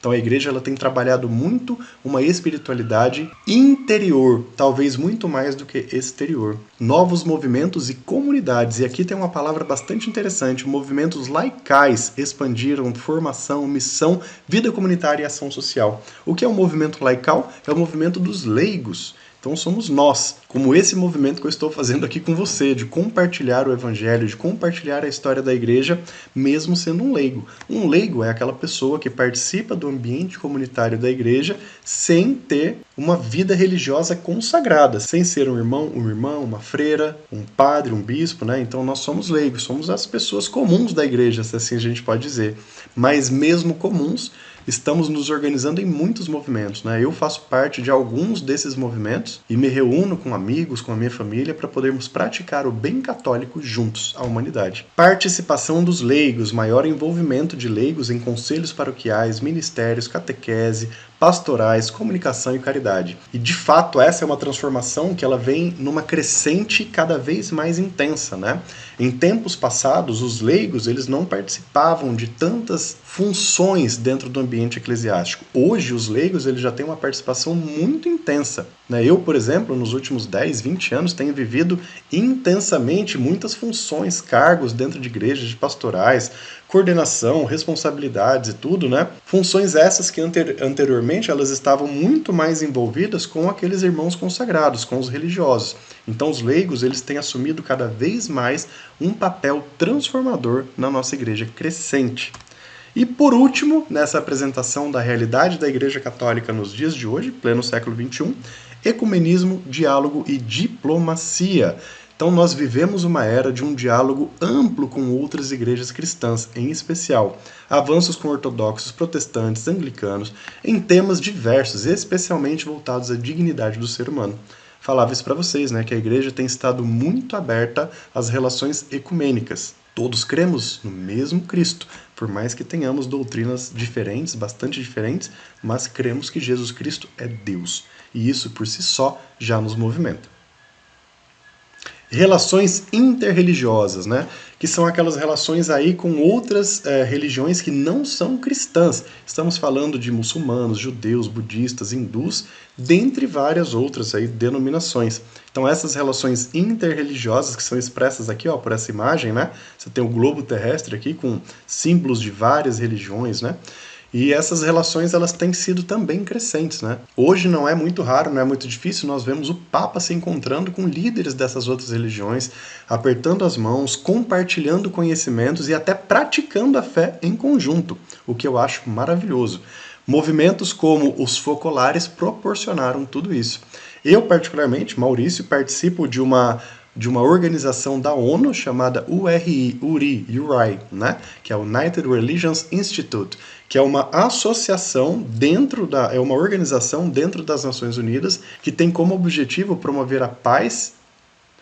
Então a igreja ela tem trabalhado muito uma espiritualidade interior, talvez muito mais do que exterior. Novos movimentos e comunidades, e aqui tem uma palavra bastante interessante, movimentos laicais expandiram formação, missão, vida comunitária e ação social. O que é um movimento laical? É o movimento dos leigos. Então somos nós, como esse movimento que eu estou fazendo aqui com você, de compartilhar o evangelho, de compartilhar a história da igreja, mesmo sendo um leigo. Um leigo é aquela pessoa que participa do ambiente comunitário da igreja sem ter uma vida religiosa consagrada, sem ser um irmão, uma irmã, uma freira, um padre, um bispo, né? Então nós somos leigos, somos as pessoas comuns da igreja, se assim a gente pode dizer. Mas mesmo comuns, estamos nos organizando em muitos movimentos, né? Eu faço parte de alguns desses movimentos e me reúno com amigos, com a minha família, para podermos praticar o bem católico juntos, a humanidade. Participação dos leigos, maior envolvimento de leigos em conselhos paroquiais, ministérios, catequese, pastorais, comunicação e caridade. E de fato essa é uma transformação que ela vem numa crescente cada vez mais intensa, né? Em tempos passados, os leigos eles não participavam de tantas funções dentro do ambiente eclesiástico. Hoje os leigos eles já têm uma participação muito intensa, né? Eu, por exemplo, nos últimos 10, 20 anos tenho vivido intensamente muitas funções, cargos dentro de igrejas, de pastorais, coordenação, responsabilidades e tudo, né? Funções essas que anteriormente elas estavam muito mais envolvidas com aqueles irmãos consagrados, com os religiosos. Então os leigos eles têm assumido cada vez mais um papel transformador na nossa igreja crescente. E por último, nessa apresentação da realidade da Igreja Católica nos dias de hoje, pleno século XXI, ecumenismo, diálogo e diplomacia. Então nós vivemos uma era de um diálogo amplo com outras igrejas cristãs, em especial avanços com ortodoxos, protestantes, anglicanos, em temas diversos, especialmente voltados à dignidade do ser humano. Falava isso para vocês, né, que a igreja tem estado muito aberta às relações ecumênicas. Todos cremos no mesmo Cristo, por mais que tenhamos doutrinas diferentes, bastante diferentes, mas cremos que Jesus Cristo é Deus. E isso por si só já nos movimenta. Relações interreligiosas, né? Que são aquelas relações aí com outras religiões que não são cristãs. Estamos falando de muçulmanos, judeus, budistas, hindus, dentre várias outras aí denominações. Então essas relações interreligiosas que são expressas aqui, ó, por essa imagem, né? Você tem o globo terrestre aqui com símbolos de várias religiões, né? E essas relações elas têm sido também crescentes, né? Hoje não é muito raro, não é muito difícil, nós vemos o Papa se encontrando com líderes dessas outras religiões, apertando as mãos, compartilhando conhecimentos e até praticando a fé em conjunto, o que eu acho maravilhoso. Movimentos como os focolares proporcionaram tudo isso. Eu, particularmente, Maurício, participo de uma organização da ONU chamada URI, né? Que é o United Religions Institute, que é uma associação é uma organização dentro das Nações Unidas que tem como objetivo promover a paz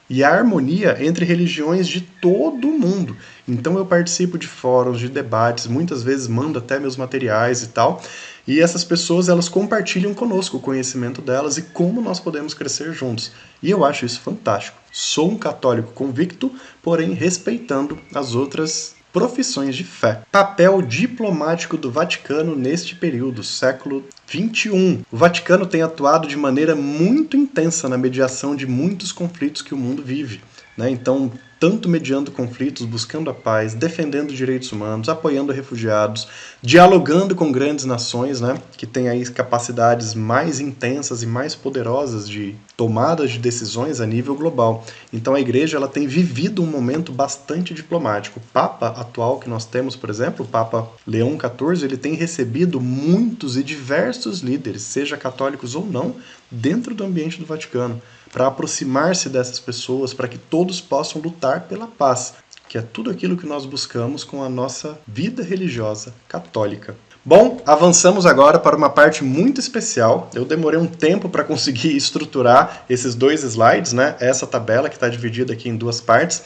e a harmonia entre religiões de todo o mundo. Então eu participo de fóruns, de debates, muitas vezes mando até meus materiais e tal, e essas pessoas elas compartilham conosco o conhecimento delas e como nós podemos crescer juntos. E eu acho isso fantástico. Sou um católico convicto, porém respeitando as outras profissões de fé. Papel diplomático do Vaticano neste período, século XXI. O Vaticano tem atuado de maneira muito intensa na mediação de muitos conflitos que o mundo vive, né? Então, tanto mediando conflitos, buscando a paz, defendendo direitos humanos, apoiando refugiados, dialogando com grandes nações, né, que têm aí capacidades mais intensas e mais poderosas de tomadas de decisões a nível global. Então a igreja ela tem vivido um momento bastante diplomático. O Papa atual que nós temos, por exemplo, o Papa Leão XIV, ele tem recebido muitos e diversos líderes, seja católicos ou não, dentro do ambiente do Vaticano, para aproximar-se dessas pessoas, para que todos possam lutar pela paz, que é tudo aquilo que nós buscamos com a nossa vida religiosa católica. Bom, avançamos agora para uma parte muito especial. Eu demorei um tempo para conseguir estruturar esses dois slides, né? Essa tabela que está dividida aqui em duas partes.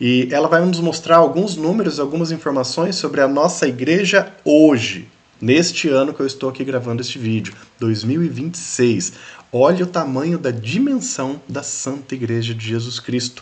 E ela vai nos mostrar alguns números, algumas informações sobre a nossa igreja hoje, neste ano que eu estou aqui gravando este vídeo, 2026. Olha o tamanho da dimensão da Santa Igreja de Jesus Cristo.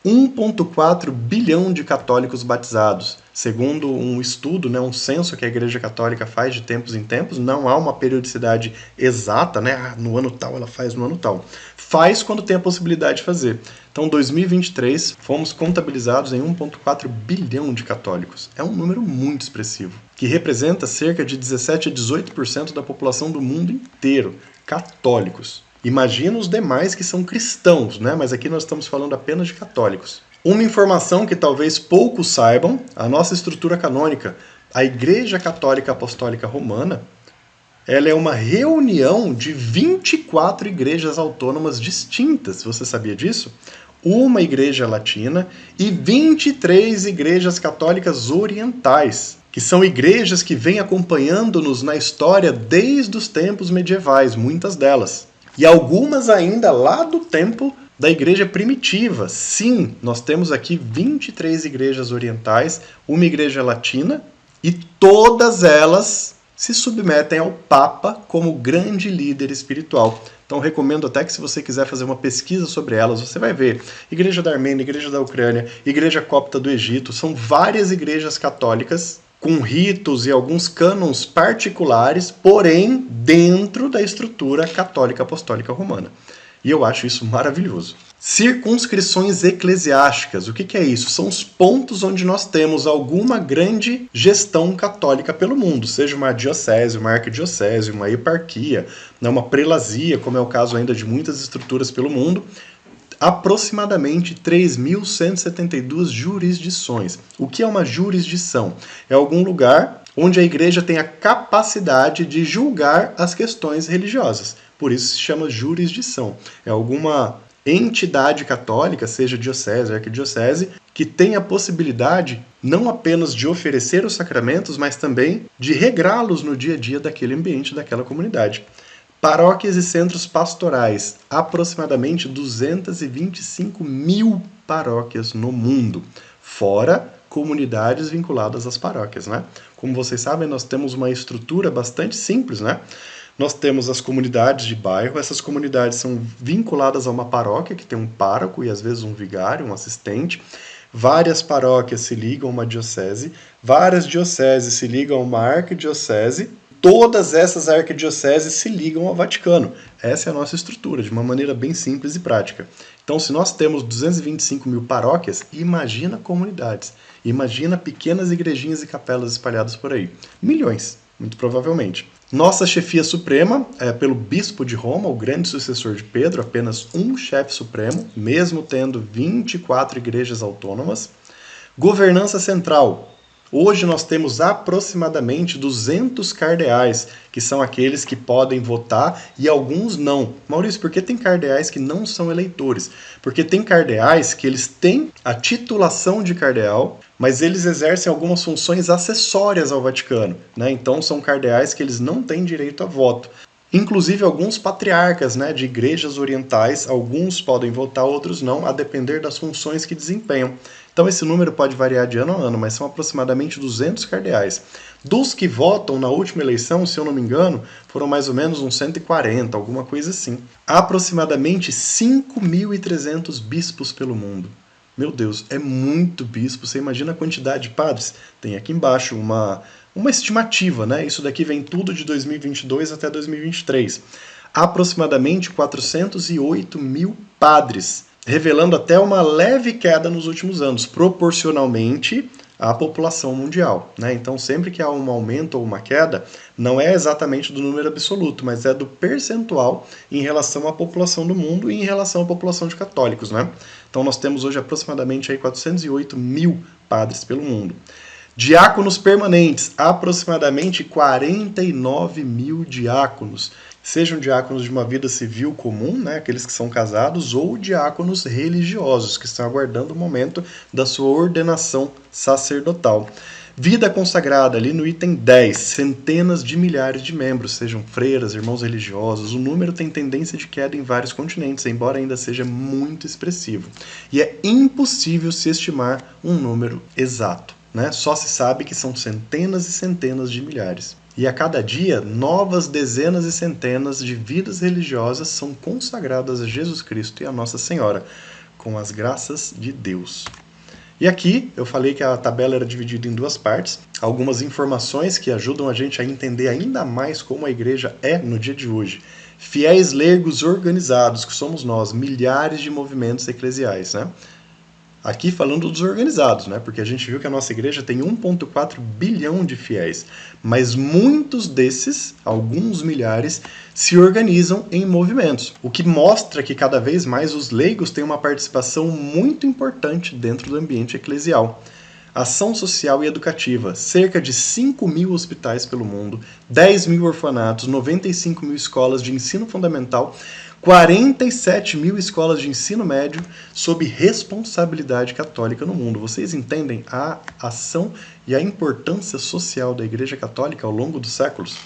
1,4 bilhão de católicos batizados. Segundo um estudo, né, um censo que a Igreja Católica faz de tempos em tempos, não há uma periodicidade exata, né? No ano tal ela faz, no ano tal. Faz quando tem a possibilidade de fazer. Então, em 2023, fomos contabilizados em 1,4 bilhão de católicos. É um número muito expressivo, que representa cerca de 17 a 18% da população do mundo inteiro, católicos. Imagina os demais que são cristãos, né? Mas aqui nós estamos falando apenas de católicos. Uma informação que talvez poucos saibam, a nossa estrutura canônica, a Igreja Católica Apostólica Romana, ela é uma reunião de 24 igrejas autônomas distintas. Você sabia disso? Uma igreja latina e 23 igrejas católicas orientais, que são igrejas que vêm acompanhando-nos na história desde os tempos medievais, muitas delas. E algumas ainda lá do tempo da igreja primitiva. Sim, nós temos aqui 23 igrejas orientais, uma igreja latina, e todas elas se submetem ao Papa como grande líder espiritual. Então recomendo até que, se você quiser fazer uma pesquisa sobre elas, você vai ver Igreja da Armênia, Igreja da Ucrânia, Igreja Copta do Egito, são várias igrejas católicas com ritos e alguns cânons particulares, porém dentro da estrutura católica apostólica romana. E eu acho isso maravilhoso. Circunscrições eclesiásticas. O que é isso? São os pontos onde nós temos alguma grande gestão católica pelo mundo, seja uma diocese, uma arquidiocese, uma eparquia, uma prelazia, como é o caso ainda de muitas estruturas pelo mundo. Aproximadamente 3.172 jurisdições. O que é uma jurisdição? É algum lugar onde a igreja tem a capacidade de julgar as questões religiosas. Por isso se chama jurisdição. É alguma entidade católica, seja diocese, arquidiocese, que tem a possibilidade não apenas de oferecer os sacramentos, mas também de regrá-los no dia a dia daquele ambiente, daquela comunidade. Paróquias e centros pastorais, aproximadamente 225 mil paróquias no mundo, fora comunidades vinculadas às paróquias, né? Como vocês sabem, nós temos uma estrutura bastante simples, né? Nós temos as comunidades de bairro, essas comunidades são vinculadas a uma paróquia, que tem um pároco e às vezes um vigário, um assistente. Várias paróquias se ligam a uma diocese, várias dioceses se ligam a uma arquidiocese, todas essas arquidioceses se ligam ao Vaticano. Essa é a nossa estrutura, de uma maneira bem simples e prática. Então, se nós temos 225 mil paróquias, imagina comunidades, imagina pequenas igrejinhas e capelas espalhadas por aí. Milhões, muito provavelmente. Nossa chefia suprema é pelo bispo de Roma, o grande sucessor de Pedro, apenas um chefe supremo, mesmo tendo 24 igrejas autônomas. Governança central. Hoje nós temos aproximadamente 200 cardeais, que são aqueles que podem votar e alguns não. Maurício, por que tem cardeais que não são eleitores? Porque tem cardeais que eles têm a titulação de cardeal, mas eles exercem algumas funções acessórias ao Vaticano, né? Então são cardeais que eles não têm direito a voto. Inclusive alguns patriarcas, né, de igrejas orientais, alguns podem votar, outros não, a depender das funções que desempenham. Então esse número pode variar de ano a ano, mas são aproximadamente 200 cardeais. Dos que votam na última eleição, se eu não me engano, foram mais ou menos uns 140, alguma coisa assim. Há aproximadamente 5.300 bispos pelo mundo. Meu Deus, é muito bispo. Você imagina a quantidade de padres? Tem aqui embaixo uma estimativa, né? Isso daqui vem tudo de 2022 até 2023. Aproximadamente 408 mil padres, revelando até uma leve queda nos últimos anos, proporcionalmente à população mundial, né? Então, sempre que há um aumento ou uma queda, não é exatamente do número absoluto, mas é do percentual em relação à população do mundo e em relação à população de católicos, né? Então, nós temos hoje aproximadamente aí 408 mil padres pelo mundo. Diáconos permanentes, aproximadamente 49 mil diáconos. Sejam diáconos de uma vida civil comum, né, aqueles que são casados, ou diáconos religiosos, que estão aguardando o momento da sua ordenação sacerdotal. Vida consagrada, ali no item 10, centenas de milhares de membros, sejam freiras, irmãos religiosos. O número tem tendência de queda em vários continentes, embora ainda seja muito expressivo. E é impossível se estimar um número exato, né? Só se sabe que são centenas e centenas de milhares. E a cada dia, novas dezenas e centenas de vidas religiosas são consagradas a Jesus Cristo e a Nossa Senhora, com as graças de Deus. E aqui eu falei que a tabela era dividida em duas partes, algumas informações que ajudam a gente a entender ainda mais como a igreja é no dia de hoje. Fiéis leigos organizados, que somos nós, milhares de movimentos eclesiais, né? Aqui falando dos organizados, né? Porque a gente viu que a nossa igreja tem 1,4 bilhão de fiéis, mas muitos desses, alguns milhares, se organizam em movimentos, o que mostra que cada vez mais os leigos têm uma participação muito importante dentro do ambiente eclesial. Ação social e educativa, cerca de 5 mil hospitais pelo mundo, 10 mil orfanatos, 95 mil escolas de ensino fundamental, 47 mil escolas de ensino médio sob responsabilidade católica no mundo. Vocês entendem a ação e a importância social da Igreja Católica ao longo dos séculos?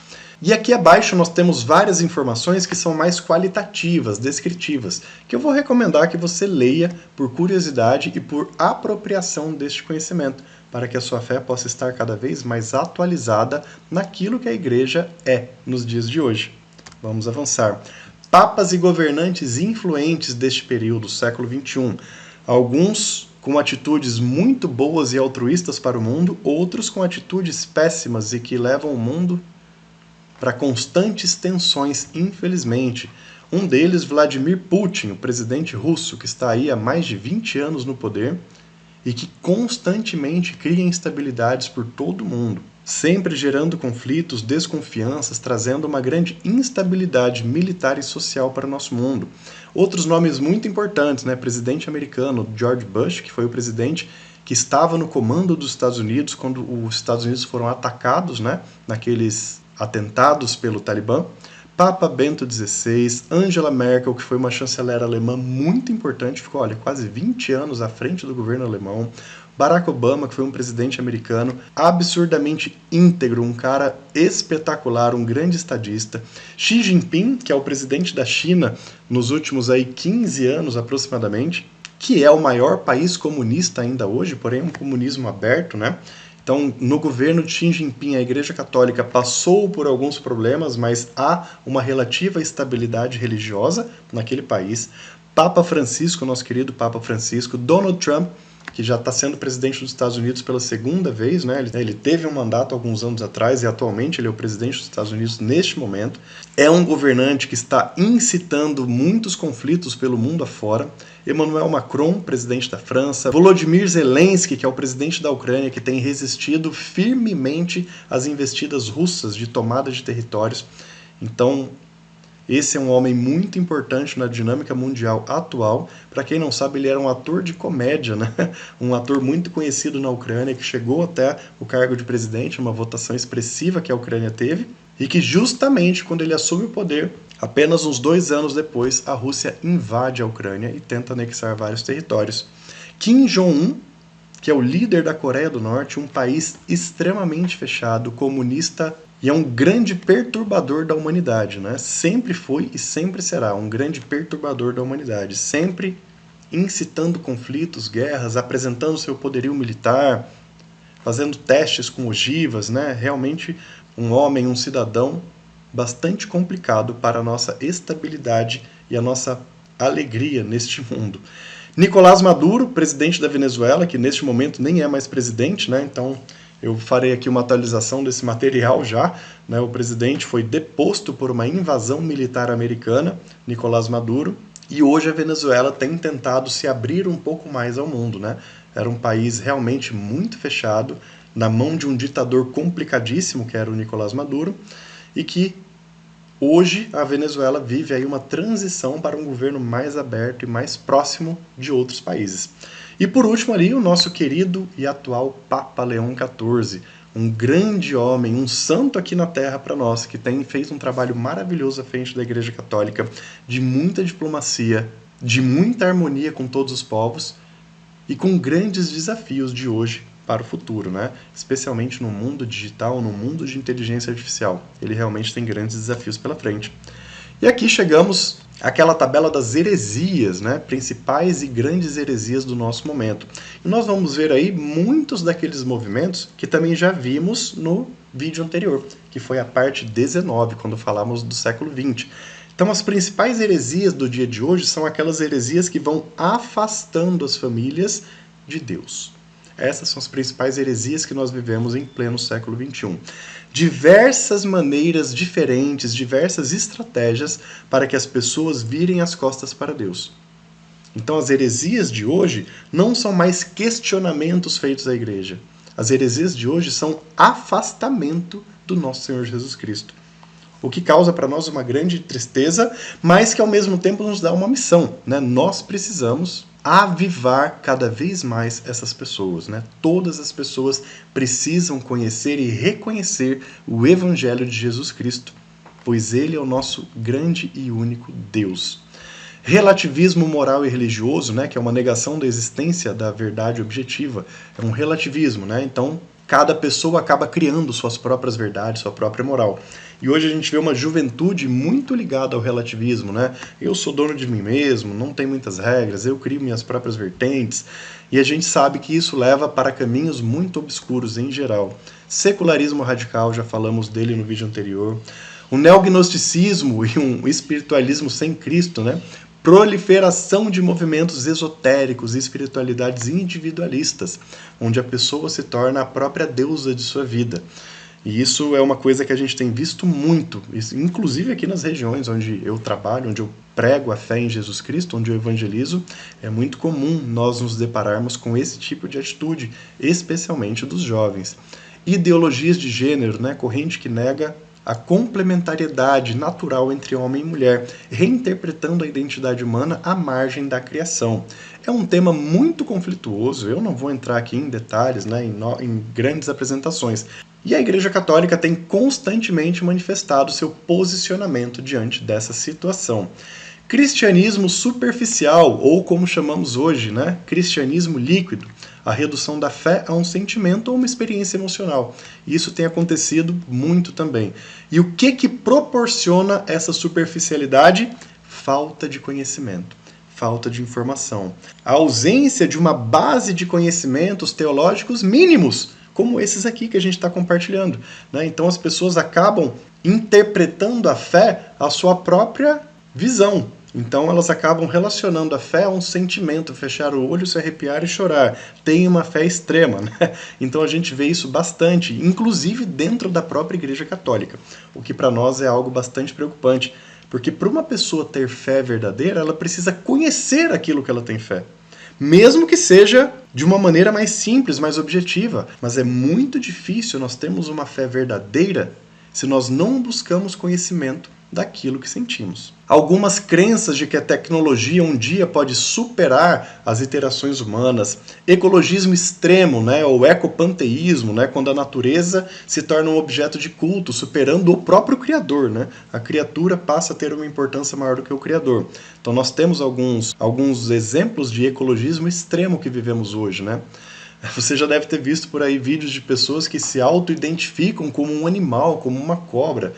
E aqui abaixo nós temos várias informações que são mais qualitativas, descritivas, que eu vou recomendar que você leia por curiosidade e por apropriação deste conhecimento, para que a sua fé possa estar cada vez mais atualizada naquilo que a igreja é nos dias de hoje. Vamos avançar. Papas e governantes influentes deste período, século XXI. Alguns com atitudes muito boas e altruístas para o mundo, outros com atitudes péssimas e que levam o mundo para constantes tensões, infelizmente. Um deles, Vladimir Putin, o presidente russo, que está aí há mais de 20 anos no poder e que constantemente cria instabilidades por todo o mundo, sempre gerando conflitos, desconfianças, trazendo uma grande instabilidade militar e social para o nosso mundo. Outros nomes muito importantes, né? Presidente americano George Bush, que foi o presidente que estava no comando dos Estados Unidos quando os Estados Unidos foram atacados, né? Naqueles atentados pelo Talibã. Papa Bento XVI, Angela Merkel, que foi uma chanceler alemã muito importante, ficou, olha, quase 20 anos à frente do governo alemão. Barack Obama, que foi um presidente americano absurdamente íntegro, um cara espetacular, um grande estadista. Xi Jinping, que é o presidente da China nos últimos 15 anos aproximadamente, que é o maior país comunista ainda hoje, porém um comunismo aberto, né? Então, no governo de Xi Jinping, a Igreja Católica passou por alguns problemas, mas há uma relativa estabilidade religiosa naquele país. Papa Francisco, nosso querido Papa Francisco, Donald Trump, que já está sendo presidente dos Estados Unidos pela segunda vez, né? Ele teve um mandato alguns anos atrás e atualmente ele é o presidente dos Estados Unidos neste momento. É um governante que está incitando muitos conflitos pelo mundo afora. Emmanuel Macron, presidente da França. Volodymyr Zelensky, que é o presidente da Ucrânia, que tem resistido firmemente às investidas russas de tomada de territórios. Então, esse é um homem muito importante na dinâmica mundial atual. Para quem não sabe, ele era um ator de comédia, né? Um ator muito conhecido na Ucrânia, que chegou até o cargo de presidente, uma votação expressiva que a Ucrânia teve, e que justamente quando ele assume o poder, apenas uns 2 anos depois, a Rússia invade a Ucrânia e tenta anexar vários territórios. Kim Jong-un, que é o líder da Coreia do Norte, um país extremamente fechado, comunista, e é um grande perturbador da humanidade, né? Sempre foi e sempre será um grande perturbador da humanidade, sempre incitando conflitos, guerras, apresentando seu poderio militar, fazendo testes com ogivas, né? Realmente um homem, um cidadão bastante complicado para a nossa estabilidade e a nossa alegria neste mundo. Nicolás Maduro, presidente da Venezuela, que neste momento nem é mais presidente, né? Então eu farei aqui uma atualização desse material já, né? O presidente foi deposto por uma invasão militar americana, Nicolás Maduro, e hoje a Venezuela tem tentado se abrir um pouco mais ao mundo, né? Era um país realmente muito fechado, na mão de um ditador complicadíssimo, que era o Nicolás Maduro, e que hoje a Venezuela vive aí uma transição para um governo mais aberto e mais próximo de outros países. E por último ali, o nosso querido e atual Papa Leão XIV, um grande homem, um santo aqui na Terra para nós, que tem feito um trabalho maravilhoso à frente da Igreja Católica, de muita diplomacia, de muita harmonia com todos os povos e com grandes desafios de hoje para o futuro, né? Especialmente no mundo digital, no mundo de inteligência artificial. Ele realmente tem grandes desafios pela frente. E aqui chegamos àquela tabela das heresias, né? Principais e grandes heresias do nosso momento. E nós vamos ver aí muitos daqueles movimentos que também já vimos no vídeo anterior, que foi a parte 19, quando falamos do século XX. Então as principais heresias do dia de hoje são aquelas heresias que vão afastando as famílias de Deus. Essas são as principais heresias que nós vivemos em pleno século XXI. Diversas maneiras diferentes, diversas estratégias para que as pessoas virem as costas para Deus. Então as heresias de hoje não são mais questionamentos feitos à igreja. As heresias de hoje são afastamento do nosso Senhor Jesus Cristo. O que causa para nós uma grande tristeza, mas que ao mesmo tempo nos dá uma missão, né? Nós precisamos avivar cada vez mais essas pessoas, né? Todas as pessoas precisam conhecer e reconhecer o Evangelho de Jesus Cristo, pois ele é o nosso grande e único Deus. Relativismo moral e religioso, né, que é uma negação da existência da verdade objetiva, é um relativismo, né? Então, Cada pessoa acaba criando suas próprias verdades, sua própria moral. E hoje a gente vê uma juventude muito ligada ao relativismo, né? Eu sou dono de mim mesmo, não tem muitas regras, eu crio minhas próprias vertentes. E a gente sabe que isso leva para caminhos muito obscuros em geral. Secularismo radical, já falamos dele no vídeo anterior. O neognosticismo e um espiritualismo sem Cristo, né? Proliferação de movimentos esotéricos e espiritualidades individualistas, onde a pessoa se torna a própria deusa de sua vida. E isso é uma coisa que a gente tem visto muito, inclusive aqui nas regiões onde eu trabalho, onde eu prego a fé em Jesus Cristo, onde eu evangelizo, é muito comum nós nos depararmos com esse tipo de atitude, especialmente dos jovens. Ideologias de gênero, né, corrente que nega a complementariedade natural entre homem e mulher, reinterpretando a identidade humana à margem da criação. É um tema muito conflituoso, eu não vou entrar aqui em detalhes, né, em grandes apresentações. E a Igreja Católica tem constantemente manifestado seu posicionamento diante dessa situação. Cristianismo superficial, ou como chamamos hoje, né, cristianismo líquido, a redução da fé a um sentimento ou uma experiência emocional. Isso tem acontecido muito também. E o que proporciona essa superficialidade? Falta de conhecimento, falta de informação. A ausência de uma base de conhecimentos teológicos mínimos, como esses aqui que a gente está compartilhando, né? Então as pessoas acabam interpretando a fé à sua própria visão. Então elas acabam relacionando a fé a um sentimento, fechar o olho, se arrepiar e chorar. Tem uma fé extrema, né? Então a gente vê isso bastante, inclusive dentro da própria Igreja Católica, o que para nós é algo bastante preocupante, porque para uma pessoa ter fé verdadeira, ela precisa conhecer aquilo que ela tem fé. Mesmo que seja de uma maneira mais simples, mais objetiva. Mas é muito difícil nós termos uma fé verdadeira se nós não buscamos conhecimento daquilo que sentimos. Algumas crenças de que a tecnologia um dia pode superar as iterações humanas, ecologismo extremo, né, ou ecopanteísmo, né, quando a natureza se torna um objeto de culto, superando o próprio Criador, né? A criatura passa a ter uma importância maior do que o Criador. Então nós temos alguns exemplos de ecologismo extremo que vivemos hoje, né? Você já deve ter visto por aí vídeos de pessoas que se auto-identificam como um animal, como uma cobra.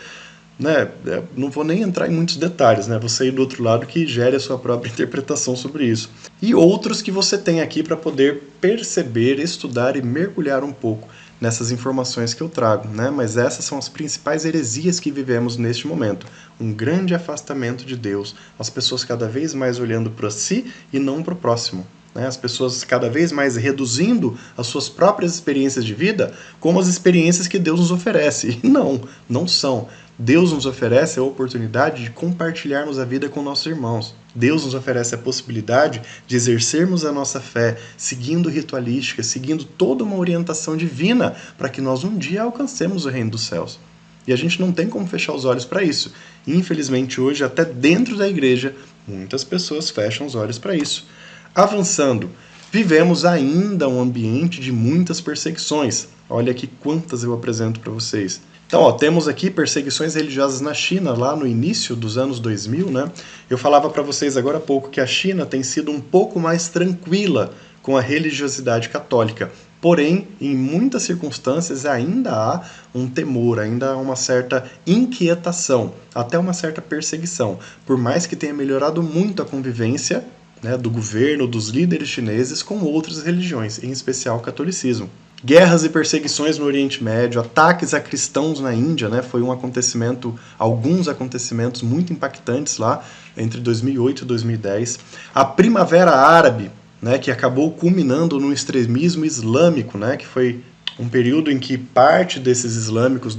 Né? Não vou nem entrar em muitos detalhes, né? Você ir do outro lado que gere a sua própria interpretação sobre isso. E outros que você tem aqui para poder perceber, estudar e mergulhar um pouco nessas informações que eu trago, né? Mas essas são as principais heresias que vivemos neste momento. Um grande afastamento de Deus, as pessoas cada vez mais olhando para si e não para o próximo. As pessoas cada vez mais reduzindo as suas próprias experiências de vida como as experiências que Deus nos oferece. E não são. Deus nos oferece a oportunidade de compartilharmos a vida com nossos irmãos. Deus nos oferece a possibilidade de exercermos a nossa fé, seguindo ritualística, seguindo toda uma orientação divina, para que nós um dia alcancemos o reino dos céus. E a gente não tem como fechar os olhos para isso. Infelizmente hoje, até dentro da igreja, muitas pessoas fecham os olhos para isso. Avançando, vivemos ainda um ambiente de muitas perseguições. Olha aqui quantas eu apresento para vocês. Então, temos aqui perseguições religiosas na China, lá no início dos anos 2000, né? Eu falava para vocês agora há pouco que a China tem sido um pouco mais tranquila com a religiosidade católica. Porém, em muitas circunstâncias ainda há um temor, ainda há uma certa inquietação, até uma certa perseguição. Por mais que tenha melhorado muito a convivência, né, do governo, dos líderes chineses com outras religiões, em especial o catolicismo. Guerras e perseguições no Oriente Médio, ataques a cristãos na Índia, né, foi alguns acontecimentos muito impactantes lá, entre 2008 e 2010. A Primavera Árabe, né, que acabou culminando no extremismo islâmico, né, que foi um período em que parte desses islâmicos,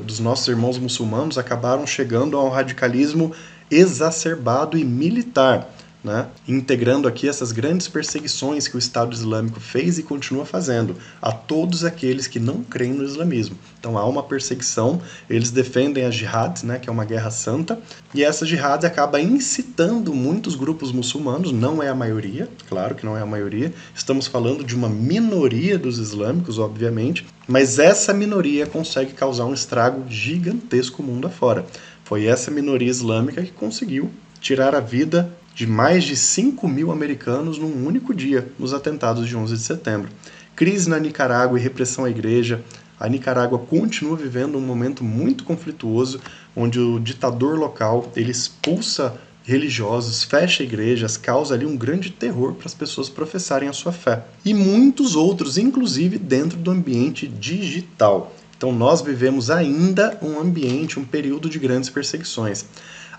dos nossos irmãos muçulmanos, acabaram chegando a um radicalismo exacerbado e militar, né, integrando aqui essas grandes perseguições que o Estado Islâmico fez e continua fazendo a todos aqueles que não creem no islamismo. Então há uma perseguição, eles defendem a jihad, né, que é uma guerra santa, e essa jihad acaba incitando muitos grupos muçulmanos, não é a maioria, claro que não é a maioria, estamos falando de uma minoria dos islâmicos, obviamente, mas essa minoria consegue causar um estrago gigantesco mundo afora. Foi essa minoria islâmica que conseguiu tirar a vida de mais de 5 mil americanos num único dia, nos atentados de 11 de setembro. crise na Nicarágua e repressão à igreja. A Nicarágua continua vivendo um momento muito conflituoso, onde o ditador local ele expulsa religiosos, fecha igrejas, causa ali um grande terror para as pessoas professarem a sua fé. E muitos outros, inclusive dentro do ambiente digital. Então nós vivemos ainda um ambiente, um período de grandes perseguições.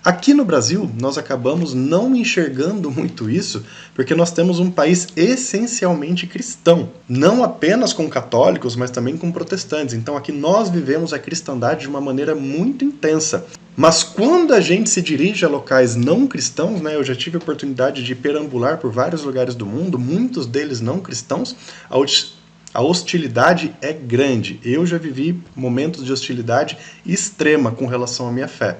Aqui no Brasil, nós acabamos não enxergando muito isso, porque nós temos um país essencialmente cristão. Não apenas com católicos, mas também com protestantes. Então aqui nós vivemos a cristandade de uma maneira muito intensa. Mas quando a gente se dirige a locais não cristãos, né, eu já tive a oportunidade de perambular por vários lugares do mundo, muitos deles não cristãos, a hostilidade é grande. Eu já vivi momentos de hostilidade extrema com relação à minha fé,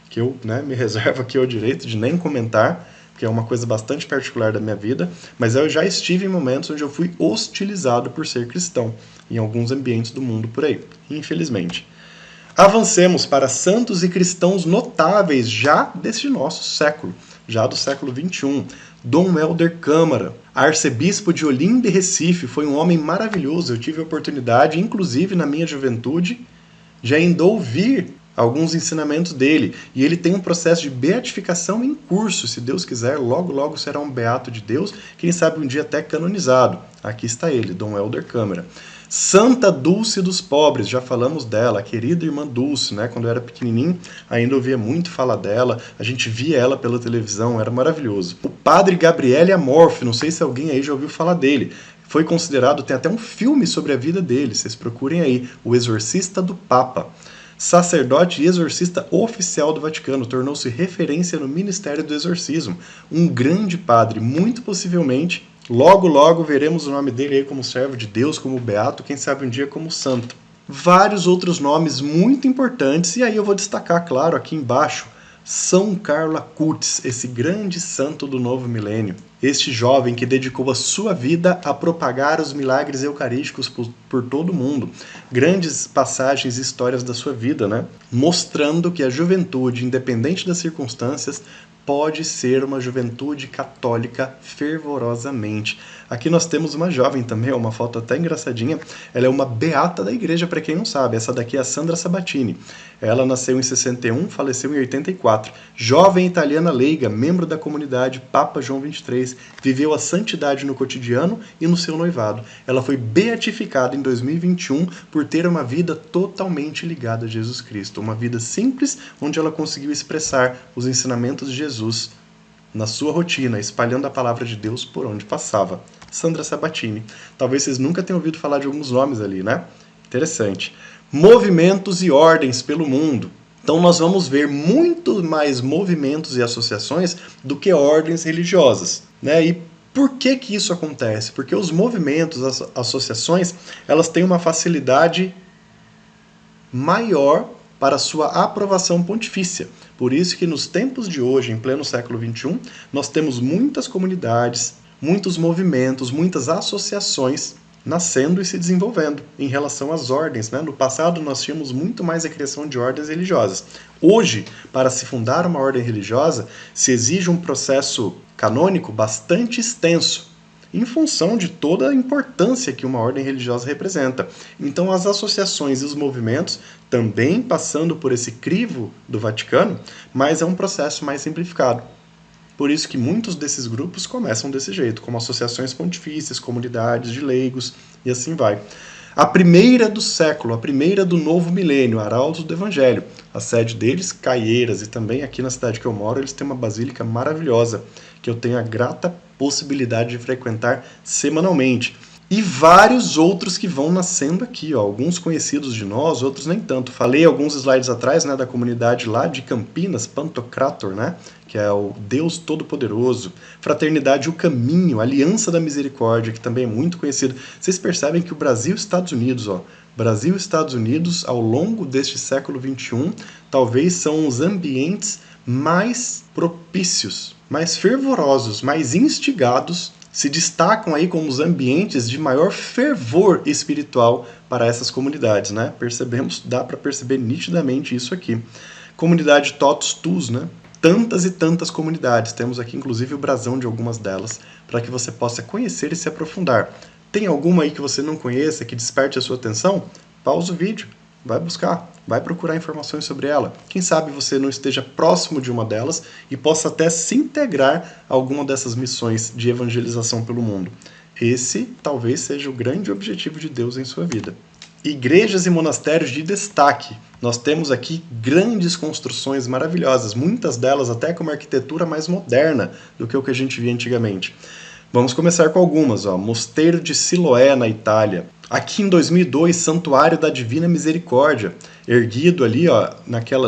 que eu me reservo aqui o direito de nem comentar, porque é uma coisa bastante particular da minha vida, mas eu já estive em momentos onde eu fui hostilizado por ser cristão, em alguns ambientes do mundo por aí, infelizmente. Avancemos para santos e cristãos notáveis já deste nosso século, já do século XXI. Dom Helder Câmara, arcebispo de Olinda e Recife, foi um homem maravilhoso. Eu tive a oportunidade, inclusive na minha juventude, de ainda ouvir alguns ensinamentos dele. E ele tem um processo de beatificação em curso. Se Deus quiser, logo, logo será um beato de Deus, quem sabe um dia até canonizado. Aqui está ele, Dom Helder Câmara. Santa Dulce dos Pobres, já falamos dela, a querida irmã Dulce, né? Quando eu era pequenininho, ainda ouvia muito falar dela, a gente via ela pela televisão, era maravilhoso. O padre Gabriele Amorfi, não sei se alguém aí já ouviu falar dele, foi considerado, tem até um filme sobre a vida dele, vocês procurem aí, O Exorcista do Papa. Sacerdote e exorcista oficial do Vaticano, tornou-se referência no Ministério do Exorcismo. Um grande padre, muito possivelmente, logo logo veremos o nome dele aí como servo de Deus, como beato, quem sabe um dia como santo. Vários outros nomes muito importantes, e aí eu vou destacar, claro, aqui embaixo, São Carlo Acutis, esse grande santo do novo milênio. Este jovem que dedicou a sua vida a propagar os milagres eucarísticos por todo o mundo. Grandes passagens e histórias da sua vida, né? Mostrando que a juventude, independente das circunstâncias, pode ser uma juventude católica fervorosamente. Aqui nós temos uma jovem também, uma foto até engraçadinha. Ela é uma beata da igreja, para quem não sabe. Essa daqui é a Sandra Sabatini. Ela nasceu em 61, faleceu em 84. Jovem italiana leiga, membro da comunidade Papa João XXIII, viveu a santidade no cotidiano e no seu noivado. Ela foi beatificada em 2021 por ter uma vida totalmente ligada a Jesus Cristo. Uma vida simples, onde ela conseguiu expressar os ensinamentos de Jesus na sua rotina, espalhando a palavra de Deus por onde passava. Sandra Sabatini. Talvez vocês nunca tenham ouvido falar de alguns nomes ali, né? Interessante. Movimentos e ordens pelo mundo. Então nós vamos ver muito mais movimentos e associações do que ordens religiosas, né? E por que que isso acontece? Porque os movimentos, as associações, elas têm uma facilidade maior para sua aprovação pontifícia. Por isso que nos tempos de hoje, em pleno século XXI, nós temos muitas comunidades, muitos movimentos, muitas associações nascendo e se desenvolvendo em relação às ordens, né? No passado nós tínhamos muito mais a criação de ordens religiosas. Hoje, para se fundar uma ordem religiosa, se exige um processo canônico bastante extenso, em função de toda a importância que uma ordem religiosa representa. Então as associações e os movimentos, também passando por esse crivo do Vaticano, mas é um processo mais simplificado. Por isso que muitos desses grupos começam desse jeito, como associações pontifícias, comunidades de leigos, e assim vai. A primeira do século, a primeira do novo milênio, Arautos do Evangelho. A sede deles, Caieiras, e também aqui na cidade que eu moro, eles têm uma basílica maravilhosa, que eu tenho a grata possibilidade de frequentar semanalmente. E vários outros que vão nascendo aqui, ó, alguns conhecidos de nós, outros nem tanto. Falei alguns slides atrás, né, da comunidade lá de Campinas, Pantocrator, né, que é o Deus Todo-Poderoso. Fraternidade O Caminho, Aliança da Misericórdia, que também é muito conhecido. Vocês percebem que o Brasil e Estados Unidos, ó, Brasil e Estados Unidos, ao longo deste século XXI, talvez são os ambientes mais propícios, mais fervorosos, mais instigados, se destacam aí como os ambientes de maior fervor espiritual para essas comunidades, né? Percebemos, dá para perceber nitidamente isso aqui. Comunidade Totus Tuus, né? Tantas e tantas comunidades, temos aqui inclusive o brasão de algumas delas, para que você possa conhecer e se aprofundar. Tem alguma aí que você não conheça, que desperte a sua atenção? Pausa o vídeo, vai buscar, vai procurar informações sobre ela. Quem sabe você não esteja próximo de uma delas e possa até se integrar a alguma dessas missões de evangelização pelo mundo. Esse talvez seja o grande objetivo de Deus em sua vida. Igrejas e monastérios de destaque. Nós temos aqui grandes construções maravilhosas, muitas delas até com uma arquitetura mais moderna do que o que a gente via antigamente. Vamos começar com algumas. Mosteiro de Siloé, na Itália. Aqui em 2002, Santuário da Divina Misericórdia, erguido ali,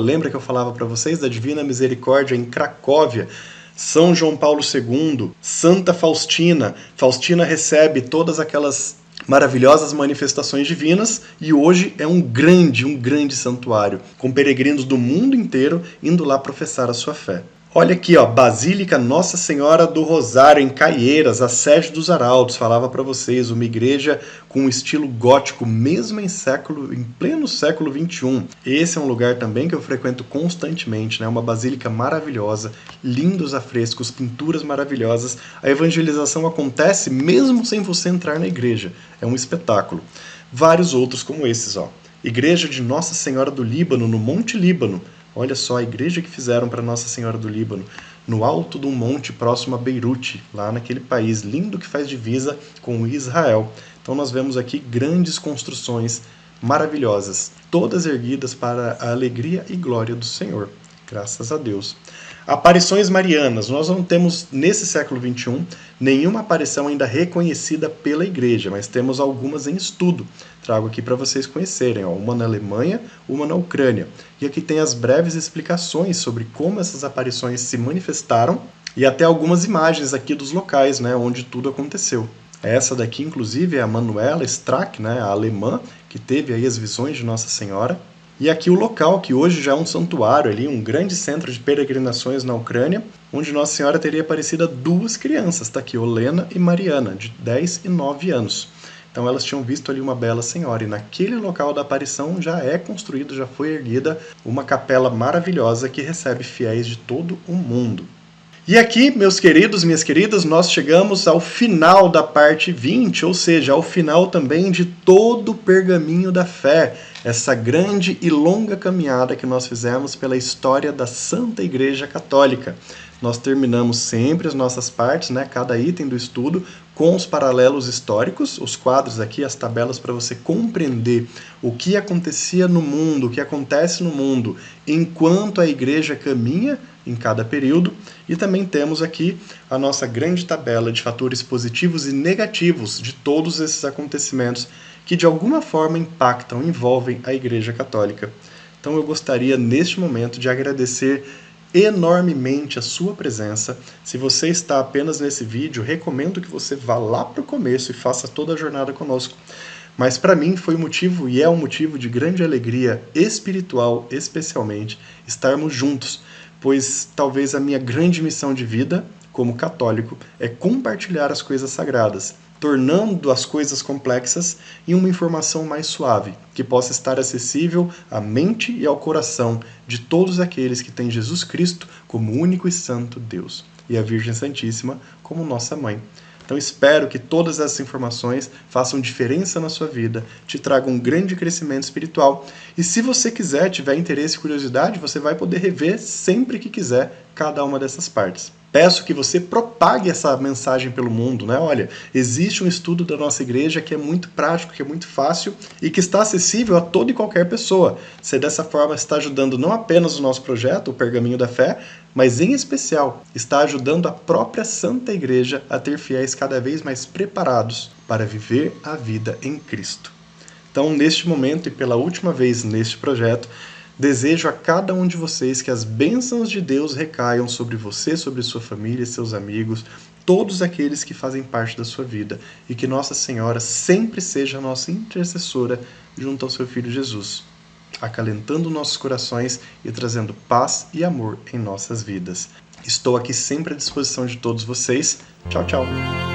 lembra que eu falava para vocês da Divina Misericórdia em Cracóvia? São João Paulo II, Santa Faustina. Faustina recebe todas aquelas maravilhosas manifestações divinas e hoje é um grande santuário, com peregrinos do mundo inteiro indo lá professar a sua fé. Olha aqui, Basílica Nossa Senhora do Rosário, em Caieiras, a sede dos Arautos. Falava para vocês, uma igreja com um estilo gótico, mesmo em pleno século XXI. Esse é um lugar também que eu frequento constantemente, né? Uma basílica maravilhosa, lindos afrescos, pinturas maravilhosas. A evangelização acontece mesmo sem você entrar na igreja. É um espetáculo. Vários outros como esses, Igreja de Nossa Senhora do Líbano, no Monte Líbano. Olha só a igreja que fizeram para Nossa Senhora do Líbano, no alto de um monte próximo a Beirute, lá naquele país lindo que faz divisa com Israel. Então nós vemos aqui grandes construções maravilhosas, todas erguidas para a alegria e glória do Senhor. Graças a Deus. Aparições marianas. Nós não temos, nesse século XXI, nenhuma aparição ainda reconhecida pela igreja, mas temos algumas em estudo. Trago aqui para vocês conhecerem, uma na Alemanha, uma na Ucrânia. E aqui tem as breves explicações sobre como essas aparições se manifestaram e até algumas imagens aqui dos locais, né, onde tudo aconteceu. Essa daqui, inclusive, é a Manuela Strack, né, a alemã, que teve aí as visões de Nossa Senhora. E aqui o local, que hoje já é um santuário, ali, um grande centro de peregrinações na Ucrânia, onde Nossa Senhora teria aparecido a duas crianças, tá aqui, Olena e Mariana, de 10 e 9 anos. Então elas tinham visto ali uma bela senhora, e naquele local da aparição já é construído, já foi erguida uma capela maravilhosa que recebe fiéis de todo o mundo. E aqui, meus queridos, minhas queridas, nós chegamos ao final da parte 20, ou seja, ao final também de todo o pergaminho da fé, essa grande e longa caminhada que nós fizemos pela história da Santa Igreja Católica. Nós terminamos sempre as nossas partes, né, cada item do estudo, com os paralelos históricos, os quadros aqui, as tabelas para você compreender o que acontecia no mundo, o que acontece no mundo, enquanto a igreja caminha em cada período. E também temos aqui a nossa grande tabela de fatores positivos e negativos de todos esses acontecimentos que de alguma forma impactam, envolvem a Igreja Católica. Então eu gostaria neste momento de agradecer enormemente a sua presença. Se você está apenas nesse vídeo, recomendo que você vá lá para o começo e faça toda a jornada conosco. Mas para mim foi um motivo e é um motivo de grande alegria espiritual, especialmente, estarmos juntos, pois talvez a minha grande missão de vida, como católico, é compartilhar as coisas sagradas, tornando as coisas complexas em uma informação mais suave, que possa estar acessível à mente e ao coração de todos aqueles que têm Jesus Cristo como único e santo Deus, e a Virgem Santíssima como nossa mãe. Então espero que todas essas informações façam diferença na sua vida, te tragam um grande crescimento espiritual. E se você quiser, tiver interesse e curiosidade, você vai poder rever sempre que quiser cada uma dessas partes. Peço que você propague essa mensagem pelo mundo, né? Olha, existe um estudo da nossa igreja que é muito prático, que é muito fácil e que está acessível a toda e qualquer pessoa. Você dessa forma está ajudando não apenas o nosso projeto, o Pergaminho da Fé, mas em especial está ajudando a própria Santa Igreja a ter fiéis cada vez mais preparados para viver a vida em Cristo. Então, neste momento e pela última vez neste projeto, desejo a cada um de vocês que as bênçãos de Deus recaiam sobre você, sobre sua família, seus amigos, todos aqueles que fazem parte da sua vida, e que Nossa Senhora sempre seja a nossa intercessora junto ao seu Filho Jesus, acalentando nossos corações e trazendo paz e amor em nossas vidas. Estou aqui sempre à disposição de todos vocês. Tchau, tchau!